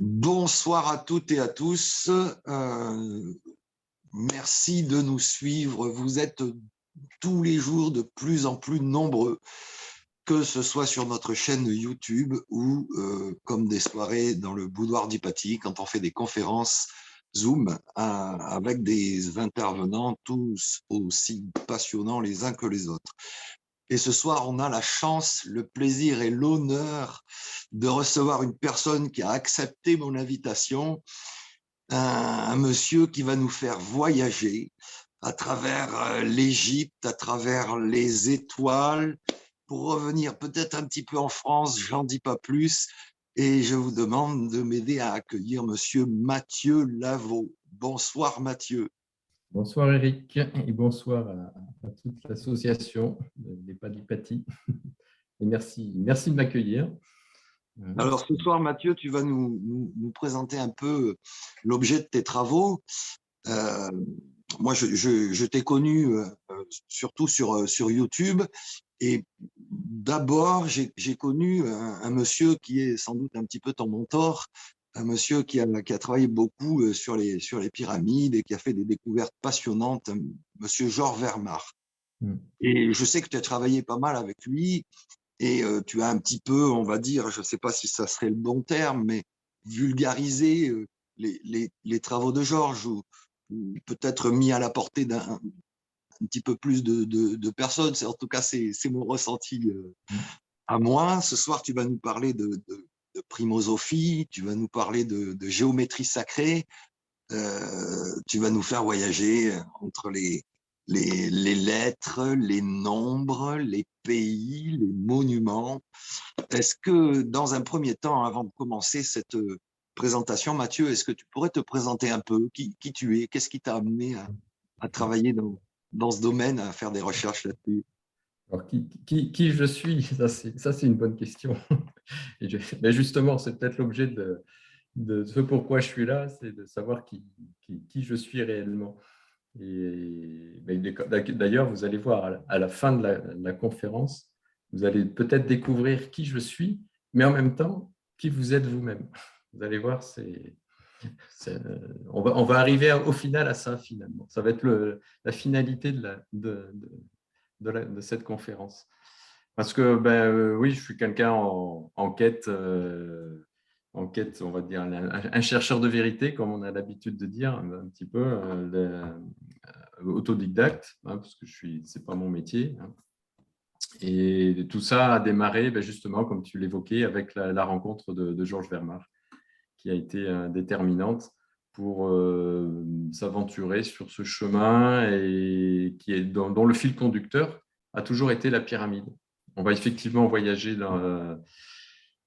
Bonsoir à toutes et à tous. Merci de nous suivre. Vous êtes tous les jours de plus en plus nombreux, que ce soit sur notre chaîne YouTube ou comme des soirées dans le boudoir d'Hypatie, quand on fait des conférences Zoom avec des intervenants tous aussi passionnants les uns que les autres. Et ce soir, on a la chance, le plaisir et l'honneur de recevoir une personne qui a accepté mon invitation, un monsieur qui va nous faire voyager à travers l'Égypte, à travers les étoiles, pour revenir peut-être un petit peu en France, j'en dis pas plus, et je vous demande de m'aider à accueillir monsieur Mathieu Lavaux. Bonsoir Mathieu. Bonsoir Eric et bonsoir à toute l'association des Pas d'Hypatie. Et merci de m'accueillir. Alors ce soir Mathieu, tu vas nous présenter un peu l'objet de tes travaux. Moi, je t'ai connu surtout sur YouTube. Et d'abord, j'ai connu un monsieur qui est sans doute un petit peu ton mentor, un monsieur qui a travaillé beaucoup sur les pyramides et qui a fait des découvertes passionnantes, monsieur Georges Vermar. Et je sais que tu as travaillé pas mal avec lui et tu as un petit peu, on va dire, je ne sais pas si ça serait le bon terme, mais vulgarisé les travaux de Georges ou peut-être mis à la portée d'un petit peu plus de personnes. En tout cas, c'est mon ressenti à moi. Ce soir, tu vas nous parler de primosophie, tu vas nous parler de géométrie sacrée, tu vas nous faire voyager entre les lettres, les nombres, les pays, les monuments. Est-ce que, dans un premier temps, avant de commencer cette présentation, Mathieu, est-ce que tu pourrais te présenter un peu qui tu es, qu'est-ce qui t'a amené à travailler dans ce domaine, à faire des recherches là-dessus? Alors, qui je suis? Ça, c'est une bonne question. Mais justement, c'est peut-être l'objet de ce pourquoi je suis là, c'est de savoir qui je suis réellement. Et d'ailleurs, vous allez voir à la fin de la conférence, vous allez peut-être découvrir qui je suis, mais en même temps, qui vous êtes vous-même. Vous allez voir, on va arriver au final à ça, finalement. Ça va être la finalité de cette conférence. Parce que, oui, je suis quelqu'un en quête, on va dire, un chercheur de vérité, comme on a l'habitude de dire, un petit peu, autodidacte, parce que ce n'est pas mon métier. Et tout ça a démarré, justement, comme tu l'évoquais, avec la rencontre de Georges Vermar, qui a été déterminante pour s'aventurer sur ce chemin et dont le fil conducteur a toujours été la pyramide. On va effectivement voyager dans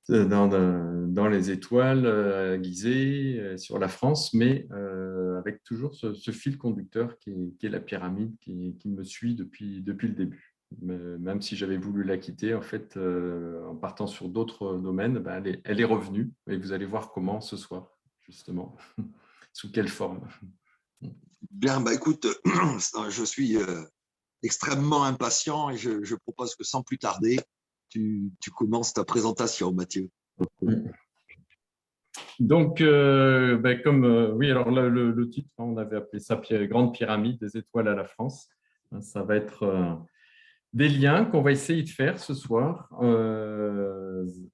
les étoiles à Gizeh, sur la France, mais avec toujours ce fil conducteur qui est la pyramide qui me suit depuis le début. Même si j'avais voulu la quitter, en fait, en partant sur d'autres domaines, elle est revenue et vous allez voir comment ce soir, justement, sous quelle forme. Bien, écoute, je suis extrêmement impatient et je propose que sans plus tarder, tu commences ta présentation, Mathieu. Donc, oui, alors le titre, on avait appelé ça Grande pyramide des étoiles à la France. Ça va être des liens qu'on va essayer de faire ce soir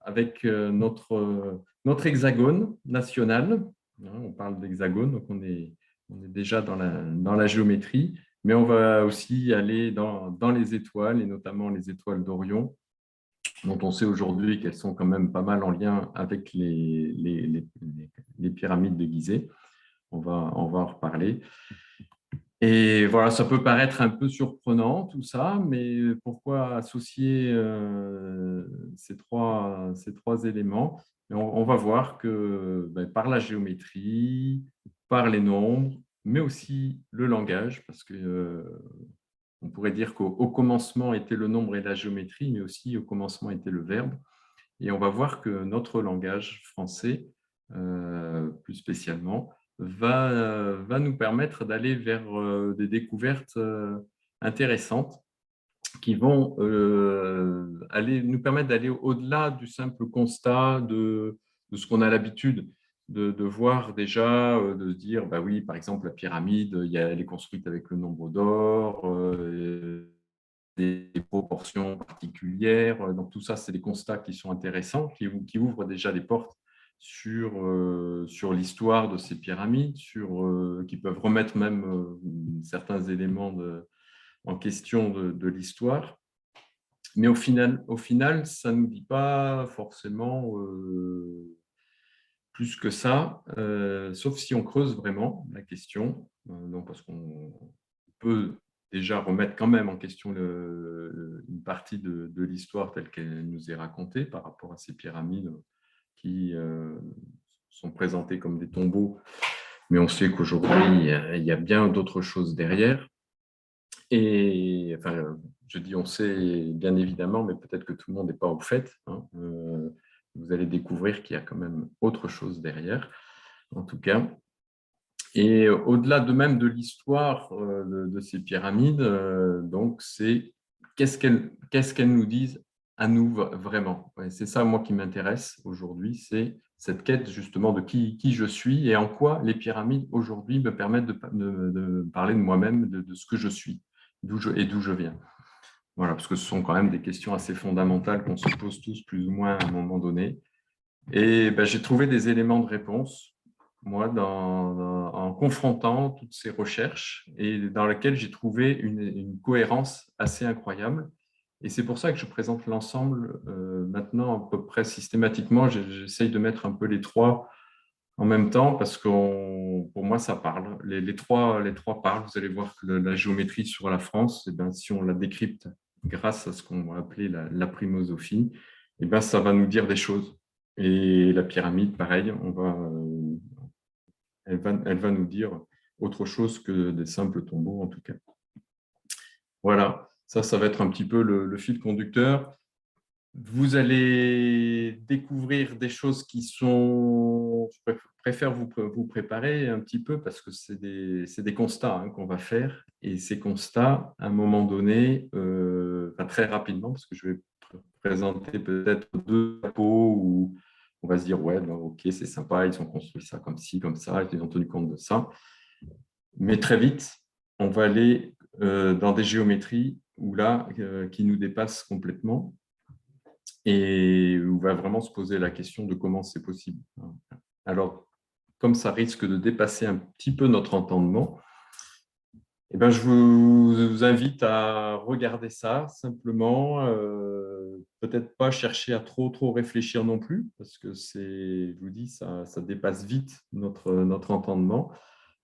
avec notre hexagone national. On parle d'hexagone, donc on est déjà dans la géométrie, mais on va aussi aller dans les étoiles, et notamment les étoiles d'Orion, dont on sait aujourd'hui qu'elles sont quand même pas mal en lien avec les pyramides de Gizeh. On va en reparler. Et voilà, ça peut paraître un peu surprenant tout ça, mais pourquoi associer ces trois éléments? Et on va voir que par la géométrie, par les nombres, mais aussi le langage, parce que on pourrait dire qu'au commencement était le nombre et la géométrie, mais aussi au commencement était le verbe. Et on va voir que notre langage français, plus spécialement, va nous permettre d'aller vers des découvertes intéressantes qui vont nous permettre d'aller au-delà du simple constat de ce qu'on a l'habitude de voir déjà, de se dire, bah oui, par exemple, la pyramide, elle est construite avec le nombre d'or, des proportions particulières. Donc, tout ça, c'est des constats qui sont intéressants, qui ouvrent déjà des portes sur l'histoire de ces pyramides, qui peuvent remettre même certains éléments en question de l'histoire. Mais au final, ça ne nous dit pas forcément plus que ça, sauf si on creuse vraiment la question, donc parce qu'on peut déjà remettre quand même en question une partie de l'histoire telle qu'elle nous est racontée par rapport à ces pyramides qui sont présentées comme des tombeaux, mais on sait qu'aujourd'hui, il y a bien d'autres choses derrière. Et enfin, je dis on sait bien évidemment, mais peut-être que tout le monde n'est pas au fait. Hein. Vous allez découvrir qu'il y a quand même autre chose derrière, en tout cas. Et au-delà même de l'histoire de ces pyramides, donc c'est qu'est-ce qu'elles nous disent à nous vraiment. Ouais, c'est ça, moi, qui m'intéresse aujourd'hui, c'est cette quête justement de qui je suis et en quoi les pyramides aujourd'hui me permettent de parler de moi-même, de ce que je suis d'où je viens. Voilà, parce que ce sont quand même des questions assez fondamentales qu'on se pose tous plus ou moins à un moment donné. Et ben, j'ai trouvé des éléments de réponse, moi, en confrontant toutes ces recherches et dans lesquelles j'ai trouvé une cohérence assez incroyable. Et c'est pour ça que je présente l'ensemble maintenant à peu près systématiquement. J'essaye de mettre un peu les trois en même temps, parce que pour moi, ça parle. Les trois parlent. Vous allez voir que la géométrie sur la France, eh ben, si on la décrypte grâce à ce qu'on va appeler la primosophie, eh ben, ça va nous dire des choses. Et la pyramide, pareil, elle va nous dire autre chose que des simples tombeaux, en tout cas. Voilà, ça va être un petit peu le fil conducteur. Vous allez découvrir des choses qui sont… Je préfère vous préparer un petit peu parce que c'est des constats qu'on va faire. Et ces constats, à un moment donné, très rapidement, parce que je vais présenter peut-être deux capos où on va se dire, ouais, ben, ok, c'est sympa, ils ont construit ça comme ci, comme ça, ils ont tenu compte de ça. Mais très vite, on va aller dans des géométries où là, qui nous dépassent complètement et où on va vraiment se poser la question de comment c'est possible. Alors, comme ça risque de dépasser un petit peu notre entendement, eh ben, je vous invite à regarder ça simplement, peut-être pas chercher à trop réfléchir non plus, parce que je vous dis, ça dépasse vite notre entendement,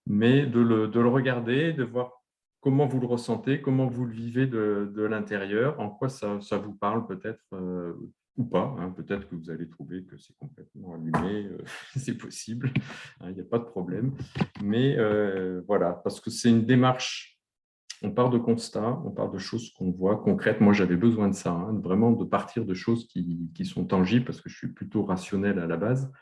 mais de le regarder, de voir comment vous le ressentez, comment vous le vivez de l'intérieur, en quoi ça vous parle peut-être ou pas. Hein. Peut-être que vous allez trouver que c'est complètement allumé, c'est possible, hein, il n'y a pas de problème. Mais voilà, parce que c'est une démarche, on part de constats, on part de choses qu'on voit concrètes. Moi, j'avais besoin de ça, hein, vraiment de partir de choses qui sont tangibles, parce que je suis plutôt rationnel à la base.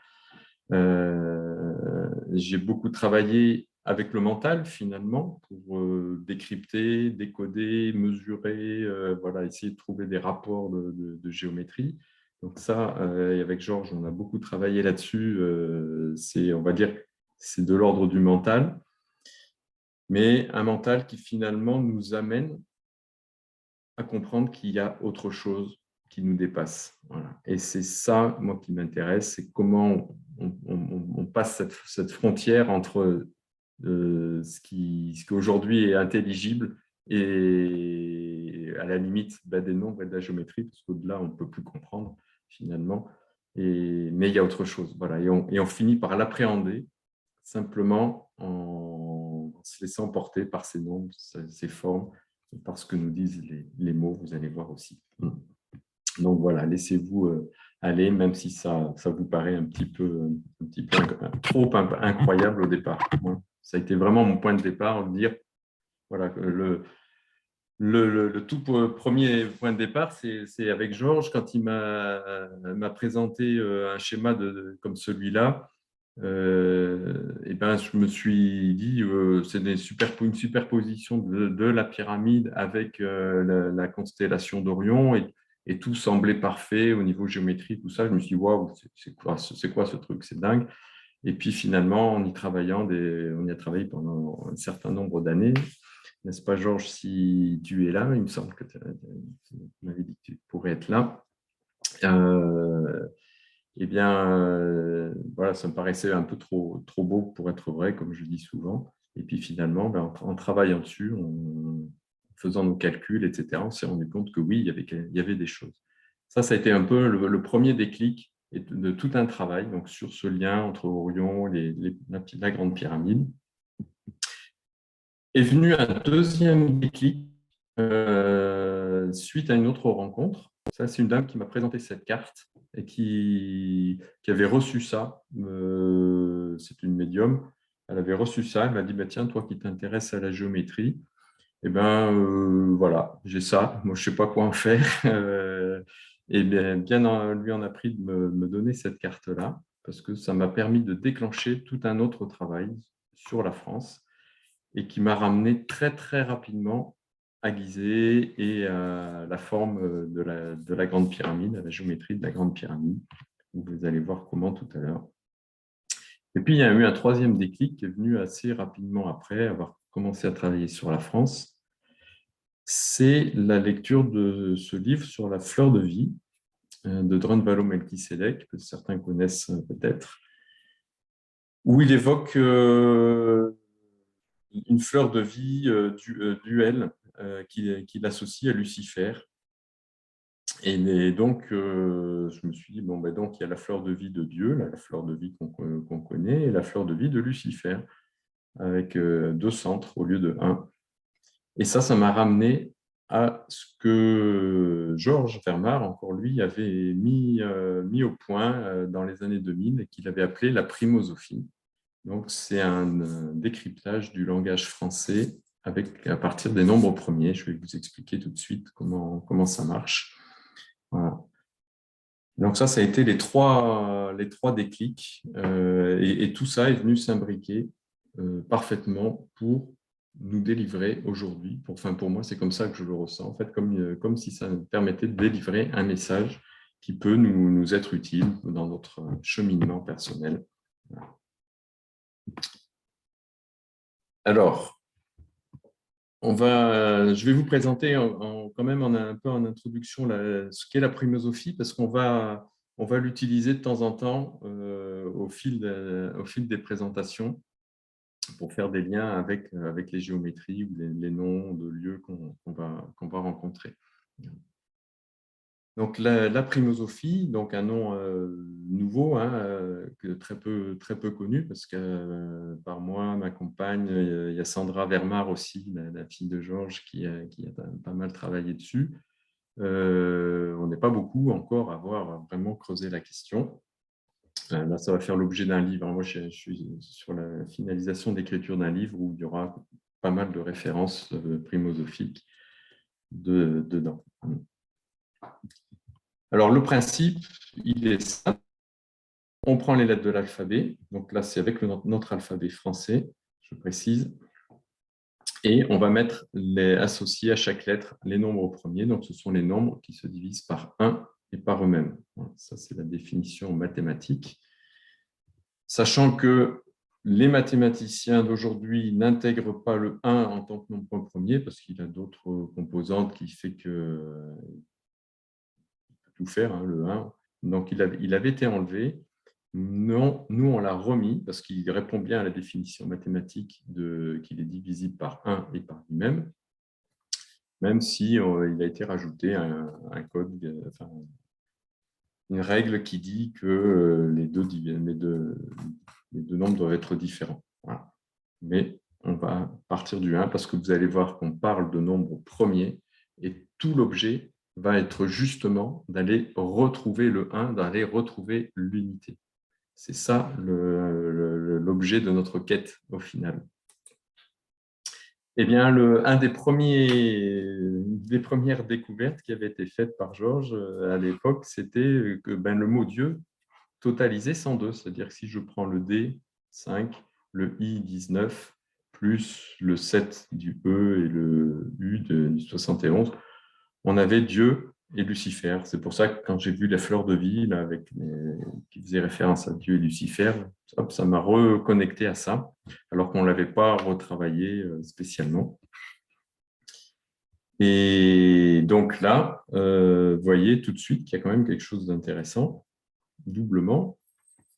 J'ai beaucoup travaillé avec le mental finalement pour décrypter, décoder, mesurer, voilà, essayer de trouver des rapports de géométrie. Donc ça, avec Georges, on a beaucoup travaillé là-dessus. On va dire, c'est de l'ordre du mental, mais un mental qui finalement nous amène à comprendre qu'il y a autre chose qui nous dépasse. Voilà. Et c'est ça, moi, qui m'intéresse, c'est comment on passe cette frontière entre ce qui aujourd'hui est intelligible et à la limite des nombres et de la géométrie, parce qu'au-delà, on ne peut plus comprendre finalement. Mais il y a autre chose. Voilà. Et on finit par l'appréhender simplement en se laissant porter par ces nombres, ces formes, par ce que nous disent les mots, vous allez voir aussi. Donc voilà, laissez-vous aller, même si ça vous paraît un petit peu trop incroyable au départ. Moi, ça a été vraiment mon point de départ, de dire, voilà, le tout premier point de départ, c'est avec Georges, quand il m'a présenté un schéma comme celui-là. Et ben, je me suis dit, c'est une superposition de la pyramide avec la constellation d'Orion et tout semblait parfait au niveau géométrique, tout ça. Je me suis dit, waouh, c'est quoi ce truc, c'est dingue. Et puis finalement, en y travaillant, on y a travaillé pendant un certain nombre d'années. N'est-ce pas, Georges, si tu es là? Il me semble que tu m'avais dit que tu pourrais être là. Eh bien, voilà, ça me paraissait un peu trop beau pour être vrai, comme je dis souvent. Et puis finalement, en travaillant dessus, en faisant nos calculs, etc., on s'est rendu compte que oui, il y avait des choses. Ça a été un peu le premier déclic de tout un travail donc, sur ce lien entre Orion et la Grande Pyramide. Est venu un deuxième déclic suite à une autre rencontre. Ça, c'est une dame qui m'a présenté cette carte et qui avait reçu ça. C'est une médium. Elle avait reçu ça. Elle m'a dit, bah, tiens, toi qui t'intéresses à la géométrie, eh ben, voilà, j'ai ça. Moi, je ne sais pas quoi en faire. Et bien lui en a pris de me donner cette carte-là parce que ça m'a permis de déclencher tout un autre travail sur la France et qui m'a ramené très, très rapidement à Gizeh et à la forme de la Grande Pyramide, à la géométrie de la Grande Pyramide. Vous allez voir comment tout à l'heure. Et puis, il y a eu un troisième déclic qui est venu assez rapidement après avoir commencé à travailler sur la France. C'est la lecture de ce livre sur la fleur de vie de Drunvalo Melchizedek, que certains connaissent peut-être, où il évoque une fleur de vie duel qu'il associe à Lucifer. Et donc, je me suis dit, bon, ben donc, il y a la fleur de vie de Dieu, la fleur de vie qu'on connaît, et la fleur de vie de Lucifer, avec deux centres au lieu de un. Et ça m'a ramené à ce que Georges Fermat, encore lui, avait mis au point dans les années 2000 et qu'il avait appelé la primosophie. Donc, c'est un décryptage du langage français à partir des nombres premiers. Je vais vous expliquer tout de suite comment ça marche. Voilà. Donc, ça a été les trois déclics. Et tout ça est venu s'imbriquer parfaitement pour nous délivrer aujourd'hui. Pour moi, c'est comme ça que je le ressens. En fait, comme si ça nous permettait de délivrer un message qui peut nous être utile dans notre cheminement personnel. Voilà. Alors, je vais vous présenter quand même un peu en introduction ce qu'est la primosophie, parce qu'on va l'utiliser de temps en temps au fil des présentations pour faire des liens avec les géométries ou les noms de lieux qu'on va rencontrer. Donc, la primosophie, donc un nom nouveau, très peu connu, parce que par moi, ma compagne, il y a Sandra Vermar aussi, la fille de Georges, qui a pas mal travaillé dessus. On n'est pas beaucoup encore à avoir vraiment creusé la question. Là, ça va faire l'objet d'un livre. Moi, je suis sur la finalisation d'écriture d'un livre où il y aura pas mal de références primosophiques dedans. Alors, le principe, il est simple. On prend les lettres de l'alphabet. Donc là, c'est avec notre alphabet français, je précise. Et on va associer à chaque lettre les nombres premiers. Donc, ce sont les nombres qui se divisent par 1 et par eux-mêmes. Ça, c'est la définition mathématique. Sachant que les mathématiciens d'aujourd'hui n'intègrent pas le 1 en tant que nombre premier, parce qu'il a d'autres composantes qui fait que tout faire, le 1. Donc, il avait été enlevé. Non, nous, on l'a remis parce qu'il répond bien à la définition mathématique qu'il est divisible par 1 et par lui-même, même si il a été rajouté un code, une règle qui dit que les deux nombres doivent être différents. Voilà. Mais on va partir du 1 parce que vous allez voir qu'on parle de nombres premiers et tout l'objet va être justement d'aller retrouver le 1, d'aller retrouver l'unité. C'est ça l'objet de notre quête au final. Eh bien, un des premières découvertes qui avaient été faites par Georges à l'époque, c'était que le mot Dieu totalisait 102. C'est-à-dire que si je prends le D, 5, le I, 19, plus le 7 du E et le U du 71, on avait Dieu et Lucifer. C'est pour ça que quand j'ai vu la fleur de vie, là, qui faisait référence à Dieu et Lucifer, hop, ça m'a reconnecté à ça, alors qu'on ne l'avait pas retravaillé spécialement. Et donc là, vous voyez tout de suite qu'il y a quand même quelque chose d'intéressant, doublement,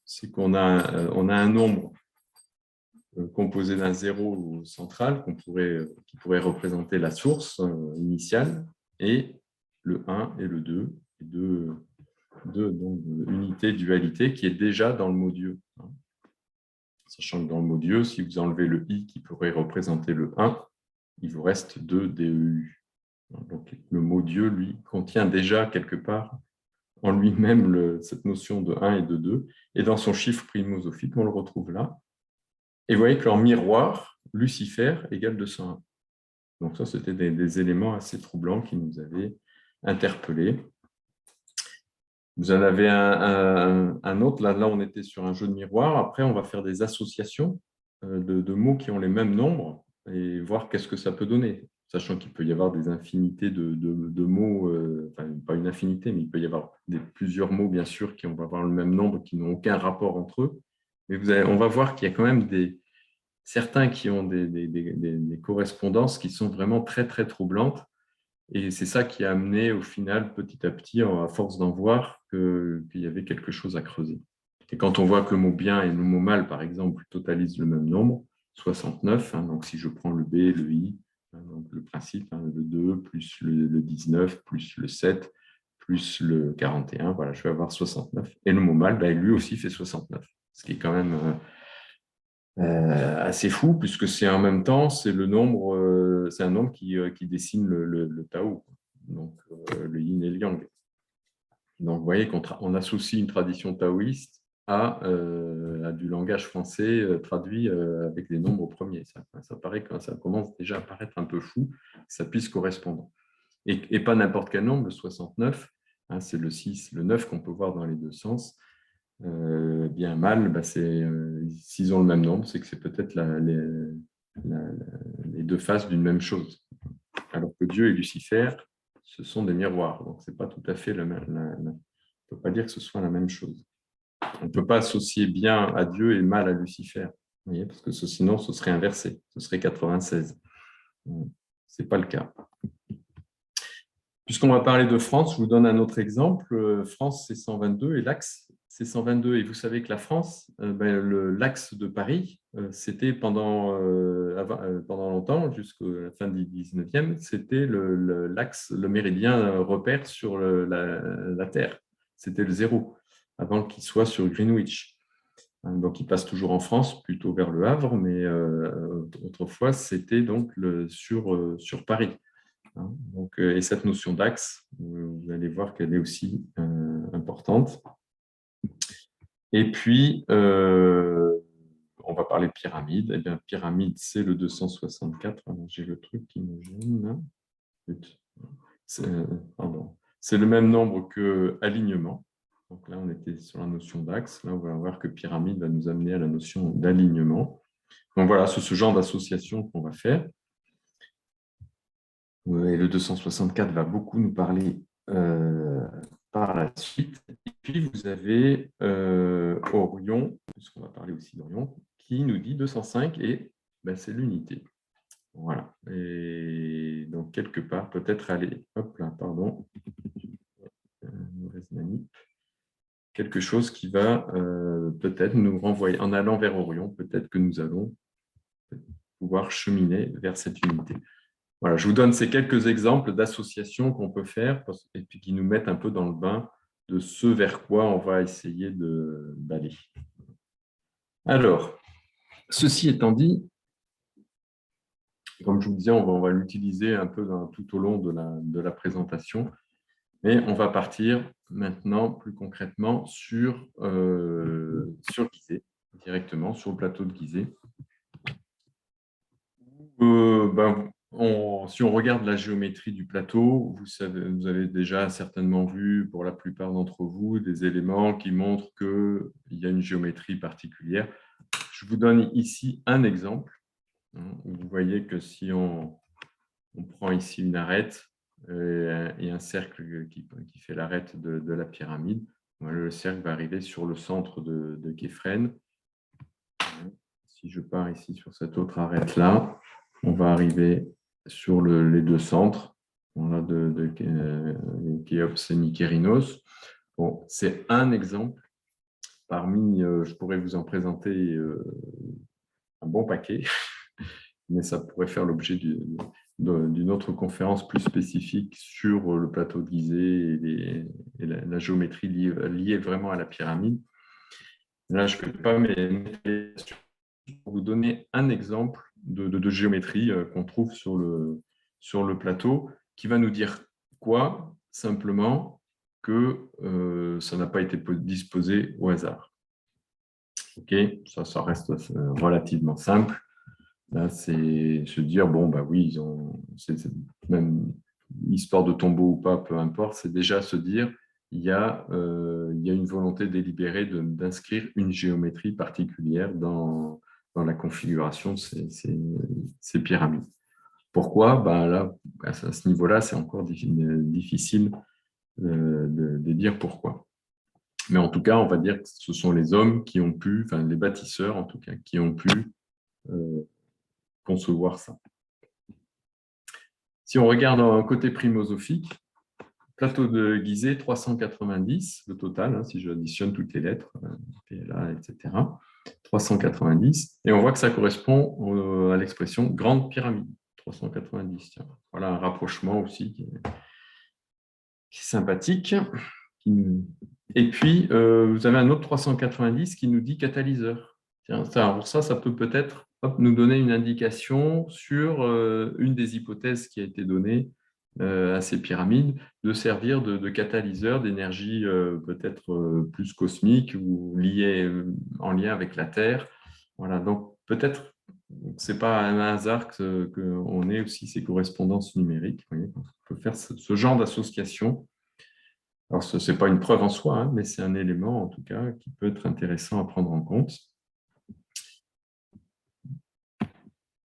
c'est qu'on a, on a un nombre composé d'un zéro central qui pourrait représenter la source initiale, et le 1 et le 2, et deux donc, unité, dualité, qui est déjà dans le mot Dieu. Sachant que dans le mot Dieu, si vous enlevez le i qui pourrait représenter le 1, il vous reste 2 DEU. Donc, le mot Dieu, lui, contient déjà quelque part en lui-même cette notion de 1 et de 2. Et dans son chiffre primosophique, on le retrouve là. Et vous voyez que leur miroir, Lucifer, égale 201. Donc ça, c'était des éléments assez troublants qui nous avaient interpellés. Vous en avez un autre. Là, on était sur un jeu de miroir. Après, on va faire des associations de mots qui ont les mêmes nombres et voir qu'est-ce que ça peut donner. Sachant qu'il peut y avoir des infinités de mots, enfin, pas une infinité, mais il peut y avoir plusieurs mots, bien sûr, qui vont avoir le même nombre, qui n'ont aucun rapport entre eux. Mais on va voir qu'il y a quand même certains qui ont des correspondances qui sont vraiment très, très troublantes. Et c'est ça qui a amené, au final, petit à petit, à force d'en voir, qu'il y avait quelque chose à creuser. Et quand on voit que le mot bien et le mot mal, par exemple, totalisent le même nombre, 69, donc si je prends le B, le I, donc le principe, le 2, plus le 19, plus le 7, plus le 41, voilà, je vais avoir 69. Et le mot mal, lui aussi fait 69, ce qui est quand même assez fou, puisque c'est en même temps, c'est un nombre qui dessine le Tao, donc le yin et le yang. Donc vous voyez qu'on associe une tradition taoïste à du langage français traduit avec les nombres premiers. Ça paraît que ça commence déjà à paraître un peu fou, que ça puisse correspondre. Et pas n'importe quel nombre, le 69, c'est le 6, le 9 qu'on peut voir dans les deux sens. Bien mal, s'ils ont le même nombre, c'est que c'est peut-être les deux faces d'une même chose. Alors que Dieu et Lucifer, ce sont des miroirs. Donc, c'est pas tout à fait on ne peut pas dire que ce soit la même chose. On ne peut pas associer bien à Dieu et mal à Lucifer. Vous voyez, parce que sinon, ce serait inversé. Ce serait 96. Ce n'est pas le cas. Puisqu'on va parler de France, je vous donne un autre exemple. France, c'est 122 et l'axe, c'est 122. Et vous savez que la France, l'axe de Paris, c'était pendant longtemps, jusqu'à la fin du 19e, c'était l'axe, le méridien repère sur la Terre. C'était le 0, avant qu'il soit sur Greenwich. Donc, il passe toujours en France, plutôt vers le Havre, mais autrefois, c'était donc sur Paris. Donc, et cette notion d'axe, vous allez voir qu'elle est aussi importante. Et puis, on va parler de pyramide. Eh bien, pyramide, c'est le 264. J'ai le truc qui me gêne. C'est le même nombre que alignement. Donc là, on était sur la notion d'axe. Là, on va voir que pyramide va nous amener à la notion d'alignement. Donc voilà, c'est ce genre d'association qu'on va faire. Et le 264 va beaucoup nous parler par la suite. Et puis, vous avez Orion, puisqu'on va parler aussi d'Orion, qui nous dit 205 et c'est l'unité. Voilà. Et donc, quelque part, peut-être aller, hop là, pardon, mauvaise manip, quelque chose qui va peut-être nous renvoyer, en allant vers Orion, peut-être que nous allons pouvoir cheminer vers cette unité. Voilà, je vous donne ces quelques exemples d'associations qu'on peut faire et puis qui nous mettent un peu dans le bain de ce vers quoi on va essayer d'aller. Alors, ceci étant dit, comme je vous disais, on va l'utiliser un peu tout au long de la présentation, mais on va partir maintenant plus concrètement sur Gizeh, directement sur le plateau de Gizeh. Si on regarde la géométrie du plateau, vous avez déjà certainement vu, pour la plupart d'entre vous, des éléments qui montrent qu'il y a une géométrie particulière. Je vous donne ici un exemple. Vous voyez que si on prend ici une arête, et un cercle qui fait l'arête de la pyramide. Le cercle va arriver sur le centre de Képhren. Si je pars ici sur cette autre arête-là, on va arriver sur les deux centres de Khéops et Mykérinos. Bon, c'est un exemple. Parmi, je pourrais vous en présenter un bon paquet, mais ça pourrait faire l'objet d'une autre conférence plus spécifique sur le plateau de Gizeh et la géométrie liée vraiment à la pyramide. Là, je ne vais pas pour vous donner un exemple de géométrie qu'on trouve sur le plateau, qui va nous dire quoi? Simplement que ça n'a pas été disposé au hasard. Ok, ça reste relativement simple. Là, c'est se dire, bon, bah oui, même histoire de tombeau ou pas, peu importe, c'est déjà se dire, il y a une volonté délibérée d'inscrire une géométrie particulière dans la configuration de ces pyramides. Pourquoi? Là, à ce niveau-là, c'est encore difficile de dire pourquoi. Mais en tout cas, on va dire que ce sont les hommes qui ont pu, enfin les bâtisseurs en tout cas, qui ont pu concevoir ça. Si on regarde un côté primosophique, plateau de Gizeh, 390, le total, si j'additionne toutes les lettres, PLA, etc. 390, et on voit que ça correspond à l'expression grande pyramide, 390. Tiens. Voilà un rapprochement aussi qui est sympathique. Et puis, vous avez un autre 390 qui nous dit catalyseur. Tiens, ça peut peut-être nous donner une indication sur une des hypothèses qui a été donnée à ces pyramides, de servir de catalyseur d'énergie peut-être plus cosmique ou en lien avec la Terre. Voilà, donc peut-être ce n'est pas un hasard qu'on ait aussi ces correspondances numériques. Vous voyez, on peut faire ce genre d'association. Alors, ce n'est pas une preuve en soi, mais c'est un élément, en tout cas, qui peut être intéressant à prendre en compte.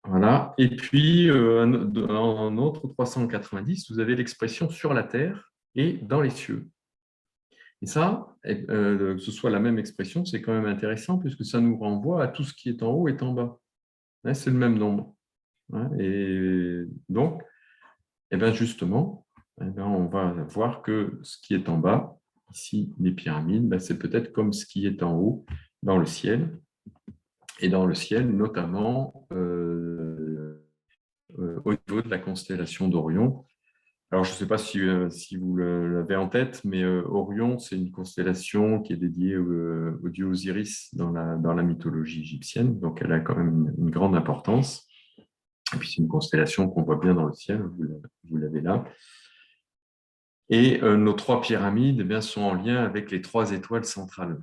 Voilà. Et puis, en autre 390, vous avez l'expression sur la terre et dans les cieux. Et ça, que ce soit la même expression, c'est quand même intéressant puisque ça nous renvoie à tout ce qui est en haut et en bas. C'est le même nombre. Et donc, justement, on va voir que ce qui est en bas, ici, les pyramides, c'est peut-être comme ce qui est en haut dans le ciel. Et dans le ciel, notamment au niveau de la constellation d'Orion. Alors, je ne sais pas si vous l'avez en tête, mais Orion, c'est une constellation qui est dédiée au dieu Osiris dans la mythologie égyptienne. Donc, elle a quand même une grande importance. Et puis, c'est une constellation qu'on voit bien dans le ciel, vous l'avez là. Et nos trois pyramides sont en lien avec les trois étoiles centrales.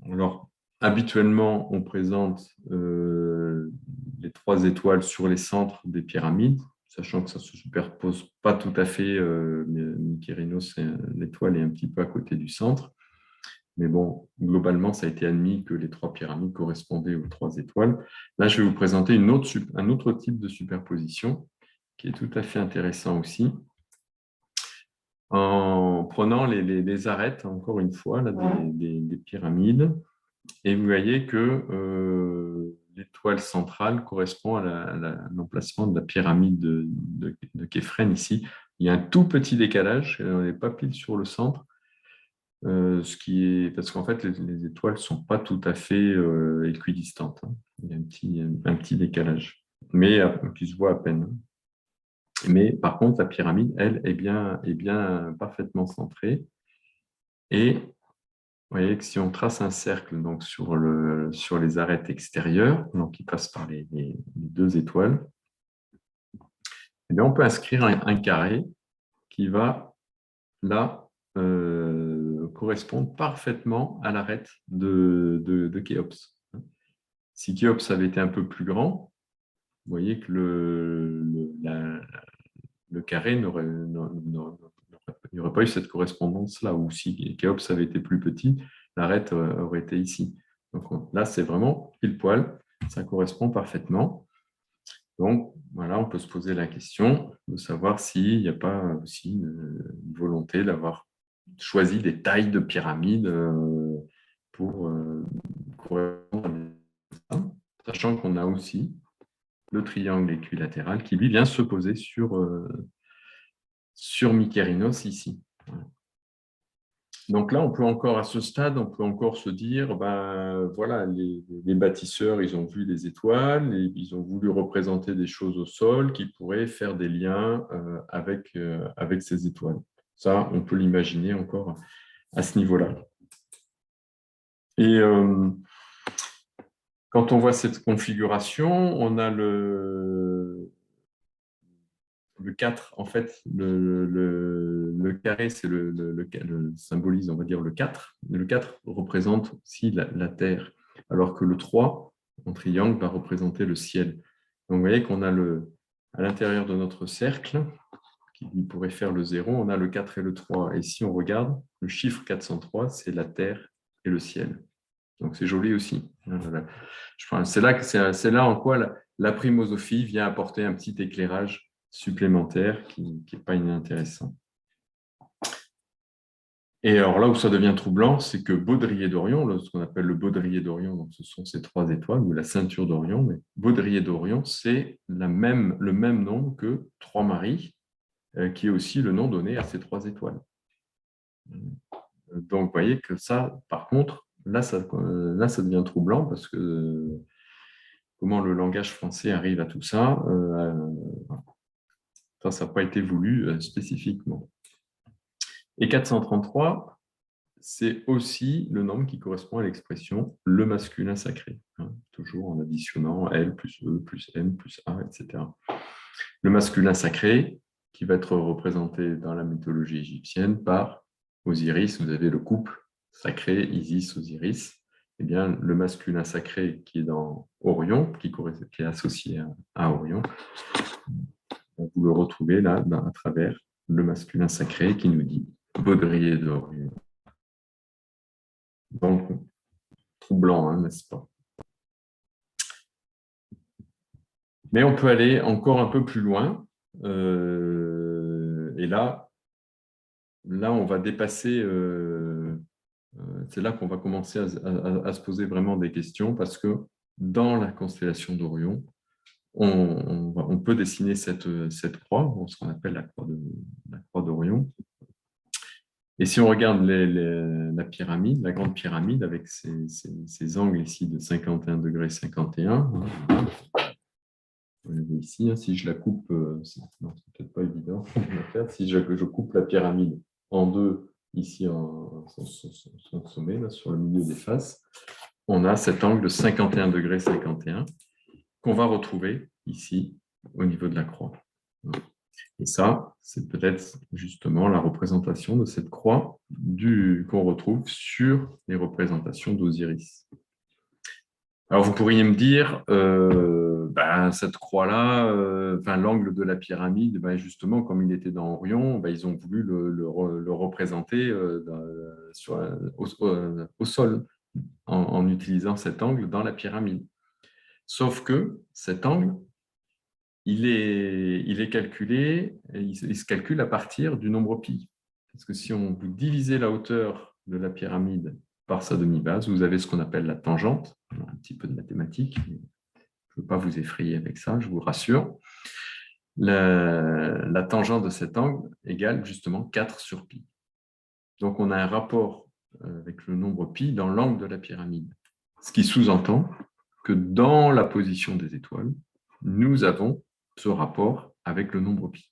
Alors, habituellement, on présente les trois étoiles sur les centres des pyramides, sachant que ça ne se superpose pas tout à fait. Mykérinos, l'étoile est un petit peu à côté du centre. Mais bon, globalement, ça a été admis que les trois pyramides correspondaient aux trois étoiles. Là, je vais vous présenter un autre type de superposition qui est tout à fait intéressant aussi. En prenant les arêtes, encore une fois, là, des pyramides. Et vous voyez que l'étoile centrale correspond à l'emplacement de la pyramide de Képhren ici. Il y a un tout petit décalage, on n'est pas pile sur le centre, parce qu'en fait, les étoiles ne sont pas tout à fait équidistantes. Il y a un petit décalage, mais qui se voit à peine. Mais par contre, la pyramide, elle, est bien parfaitement centrée. Et vous voyez que si on trace un cercle donc, sur les arêtes extérieures, donc qui passent par les deux étoiles, on peut inscrire un carré qui va là correspondre parfaitement à l'arête de Khéops. Si Khéops avait été un peu plus grand, vous voyez que le carré il n'y aurait pas eu cette correspondance-là, ou si Khéops avait été plus petit, l'arête aurait été ici. Donc là, c'est vraiment pile poil, ça correspond parfaitement. Donc voilà, on peut se poser la question, de savoir s'il n'y a pas aussi une volonté d'avoir choisi des tailles de pyramides pour correspondre à ça, sachant qu'on a aussi le triangle équilatéral qui, lui, vient se poser sur Mykérinos ici. Donc là, on peut encore, à ce stade, on peut encore se dire, ben, voilà, les bâtisseurs, ils ont vu les étoiles, et ils ont voulu représenter des choses au sol qui pourraient faire des liens avec ces étoiles. Ça, on peut l'imaginer encore à ce niveau-là. Et quand on voit cette configuration, on a le 4, en fait, le carré, c'est le symbolise, on va dire, le 4. Le 4 représente aussi la Terre, alors que le 3, en triangle, va représenter le ciel. Donc, vous voyez qu'on a à l'intérieur de notre cercle, qui pourrait faire le 0, on a le 4 et le 3. Et si on regarde, le chiffre 403, c'est la Terre et le ciel. Donc, c'est joli aussi. C'est là en quoi la primosophie vient apporter un petit éclairage supplémentaire qui n'est pas inintéressant. Et alors là où ça devient troublant, c'est que Baudrier d'Orion, ce qu'on appelle le Baudrier d'Orion, donc ce sont ces 3 étoiles, ou la ceinture d'Orion, mais Baudrier d'Orion, c'est le même nom que Trois Maries, qui est aussi le nom donné à ces 3 étoiles. Donc vous voyez que ça, par contre, là ça devient troublant parce que comment le langage français arrive à tout ça, ça n'a pas été voulu spécifiquement. Et 433, c'est aussi le nombre qui correspond à l'expression le masculin sacré, toujours en additionnant L plus E plus M plus A, etc. Le masculin sacré qui va être représenté dans la mythologie égyptienne par Osiris. Vous avez le couple sacré Isis-Osiris. Eh bien, le masculin sacré qui est dans Orion, qui est associé à Orion, vous le retrouvez là à travers le masculin sacré qui nous dit Baudrier d'Orion. Donc, troublant, n'est-ce pas? Mais on peut aller encore un peu plus loin. Et là, on va dépasser. C'est là qu'on va commencer à se poser vraiment des questions parce que dans la constellation d'Orion, on peut dessiner cette croix, ce qu'on appelle la croix d'Orion. Et si on regarde la pyramide, la grande pyramide avec ces angles ici de 51 degrés 51, ici, si je la coupe, non, c'est peut-être pas évident de faire, si je coupe la pyramide en deux, ici son sommet, là, sur le milieu des faces, on a cet angle de 51 degrés 51 qu'on va retrouver ici au niveau de la croix. Et ça, c'est peut-être justement la représentation de cette croix qu'on retrouve sur les représentations d'Osiris. Alors, vous pourriez me dire, cette croix-là, l'angle de la pyramide, justement, comme il était dans Orion, ils ont voulu le représenter au sol en utilisant cet angle dans la pyramide. Sauf que cet angle, il est calculé, il se calcule à partir du nombre pi. Parce que si vous divisez la hauteur de la pyramide par sa demi-base, vous avez ce qu'on appelle la tangente, un petit peu de mathématiques, mais je ne veux pas vous effrayer avec ça, je vous rassure. La tangente de cet angle égale justement 4 sur pi. Donc on a un rapport avec le nombre pi dans l'angle de la pyramide. Ce qui sous-entend que dans la position des étoiles, nous avons ce rapport avec le nombre pi.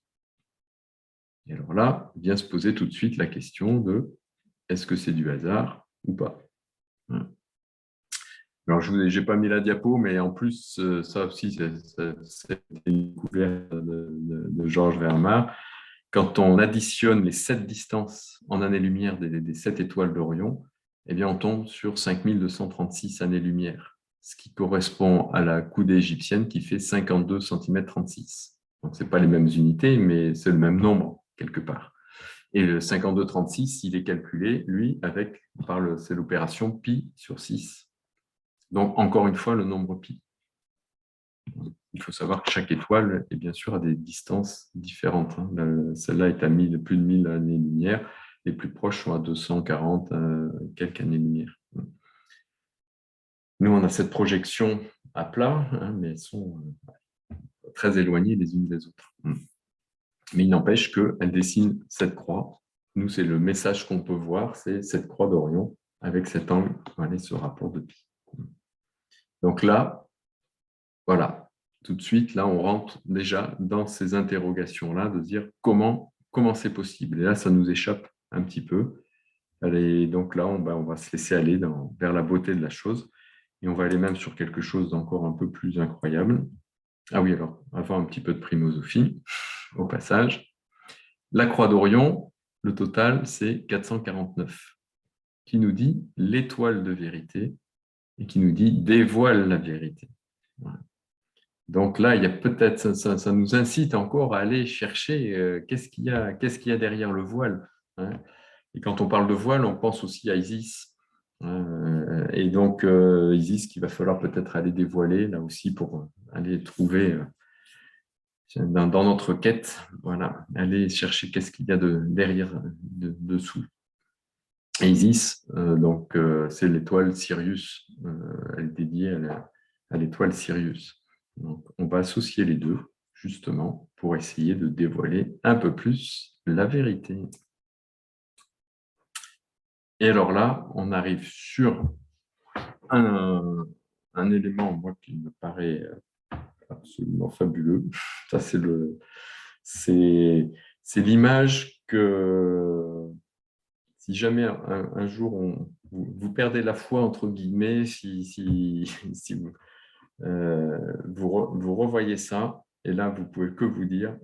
Et alors là, vient se poser tout de suite la question de est-ce que c'est du hasard ou pas? Alors, je n'ai pas mis la diapo, mais en plus, ça aussi, c'est une découverte de Georges Vermar. Quand on additionne les 7 distances en années-lumière des 7 étoiles d'Orion, eh bien, on tombe sur 5236 années-lumière, ce qui correspond à la coudée égyptienne qui fait 52 cm 36. Donc, ce n'est pas les mêmes unités, mais c'est le même nombre, quelque part. Et le 52,36, il est calculé, lui, c'est l'opération pi sur 6. Donc, encore une fois, le nombre pi. il faut savoir que chaque étoile est bien sûr à des distances différentes. Celle-là est à plus de 1000 années-lumière. Les plus proches sont à 240 quelques années-lumière. Nous, on a cette projection à plat, mais elles sont très éloignées les unes des autres. Mais il n'empêche qu'elles dessinent cette croix. Nous, c'est le message qu'on peut voir, c'est cette croix d'Orion avec cet angle, ce rapport de pi. Donc là, voilà, tout de suite, là, on rentre déjà dans ces interrogations-là, de dire comment c'est possible. Et là, ça nous échappe un petit peu. Donc là, on va se laisser aller vers la beauté de la chose. Et on va aller même sur quelque chose d'encore un peu plus incroyable. Ah oui, alors, avant un petit peu de primosophie, au passage. La croix d'Orion, le total, c'est 449, qui nous dit l'étoile de vérité et qui nous dit dévoile la vérité. Voilà. Donc là, il y a peut-être, ça nous incite encore à aller chercher qu'est-ce qu'il y a derrière le voile. Et quand on parle de voile, on pense aussi à Isis. Et donc, Isis qu'il va falloir peut-être aller dévoiler, là aussi, pour aller trouver dans notre quête, voilà, aller chercher qu'est-ce qu'il y a derrière, dessous. Et Isis, c'est l'étoile Sirius, elle est dédiée à l'étoile Sirius. Donc, on va associer les deux, justement, pour essayer de dévoiler un peu plus la vérité. Et alors là, on arrive sur un élément, moi, qui me paraît absolument fabuleux. Ça, c'est l'image que, si jamais un jour vous perdez la foi, entre guillemets, si vous revoyez ça, et là, vous pouvez que vous dire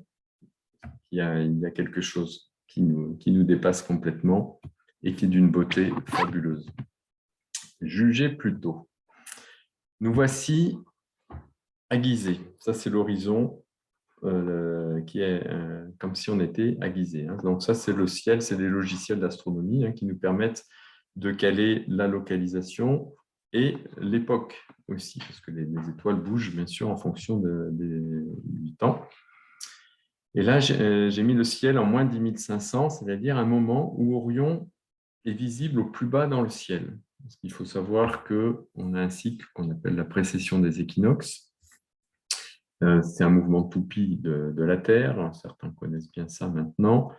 qu'il y a quelque chose qui nous dépasse complètement et qui est d'une beauté fabuleuse. Jugez plutôt. Nous voici à Gizeh. Ça, c'est l'horizon qui est comme si on était à Gizeh. Donc ça, c'est le ciel, c'est des logiciels d'astronomie qui nous permettent de caler la localisation et l'époque aussi, parce que les étoiles bougent bien sûr en fonction du temps. Et là, j'ai mis le ciel en moins 10 500, c'est-à-dire un moment où Orion est visible au plus bas dans le ciel. Parce qu'il faut savoir qu'on a un cycle qu'on appelle la précession des équinoxes. C'est un mouvement de toupie de la Terre, certains connaissent bien ça maintenant.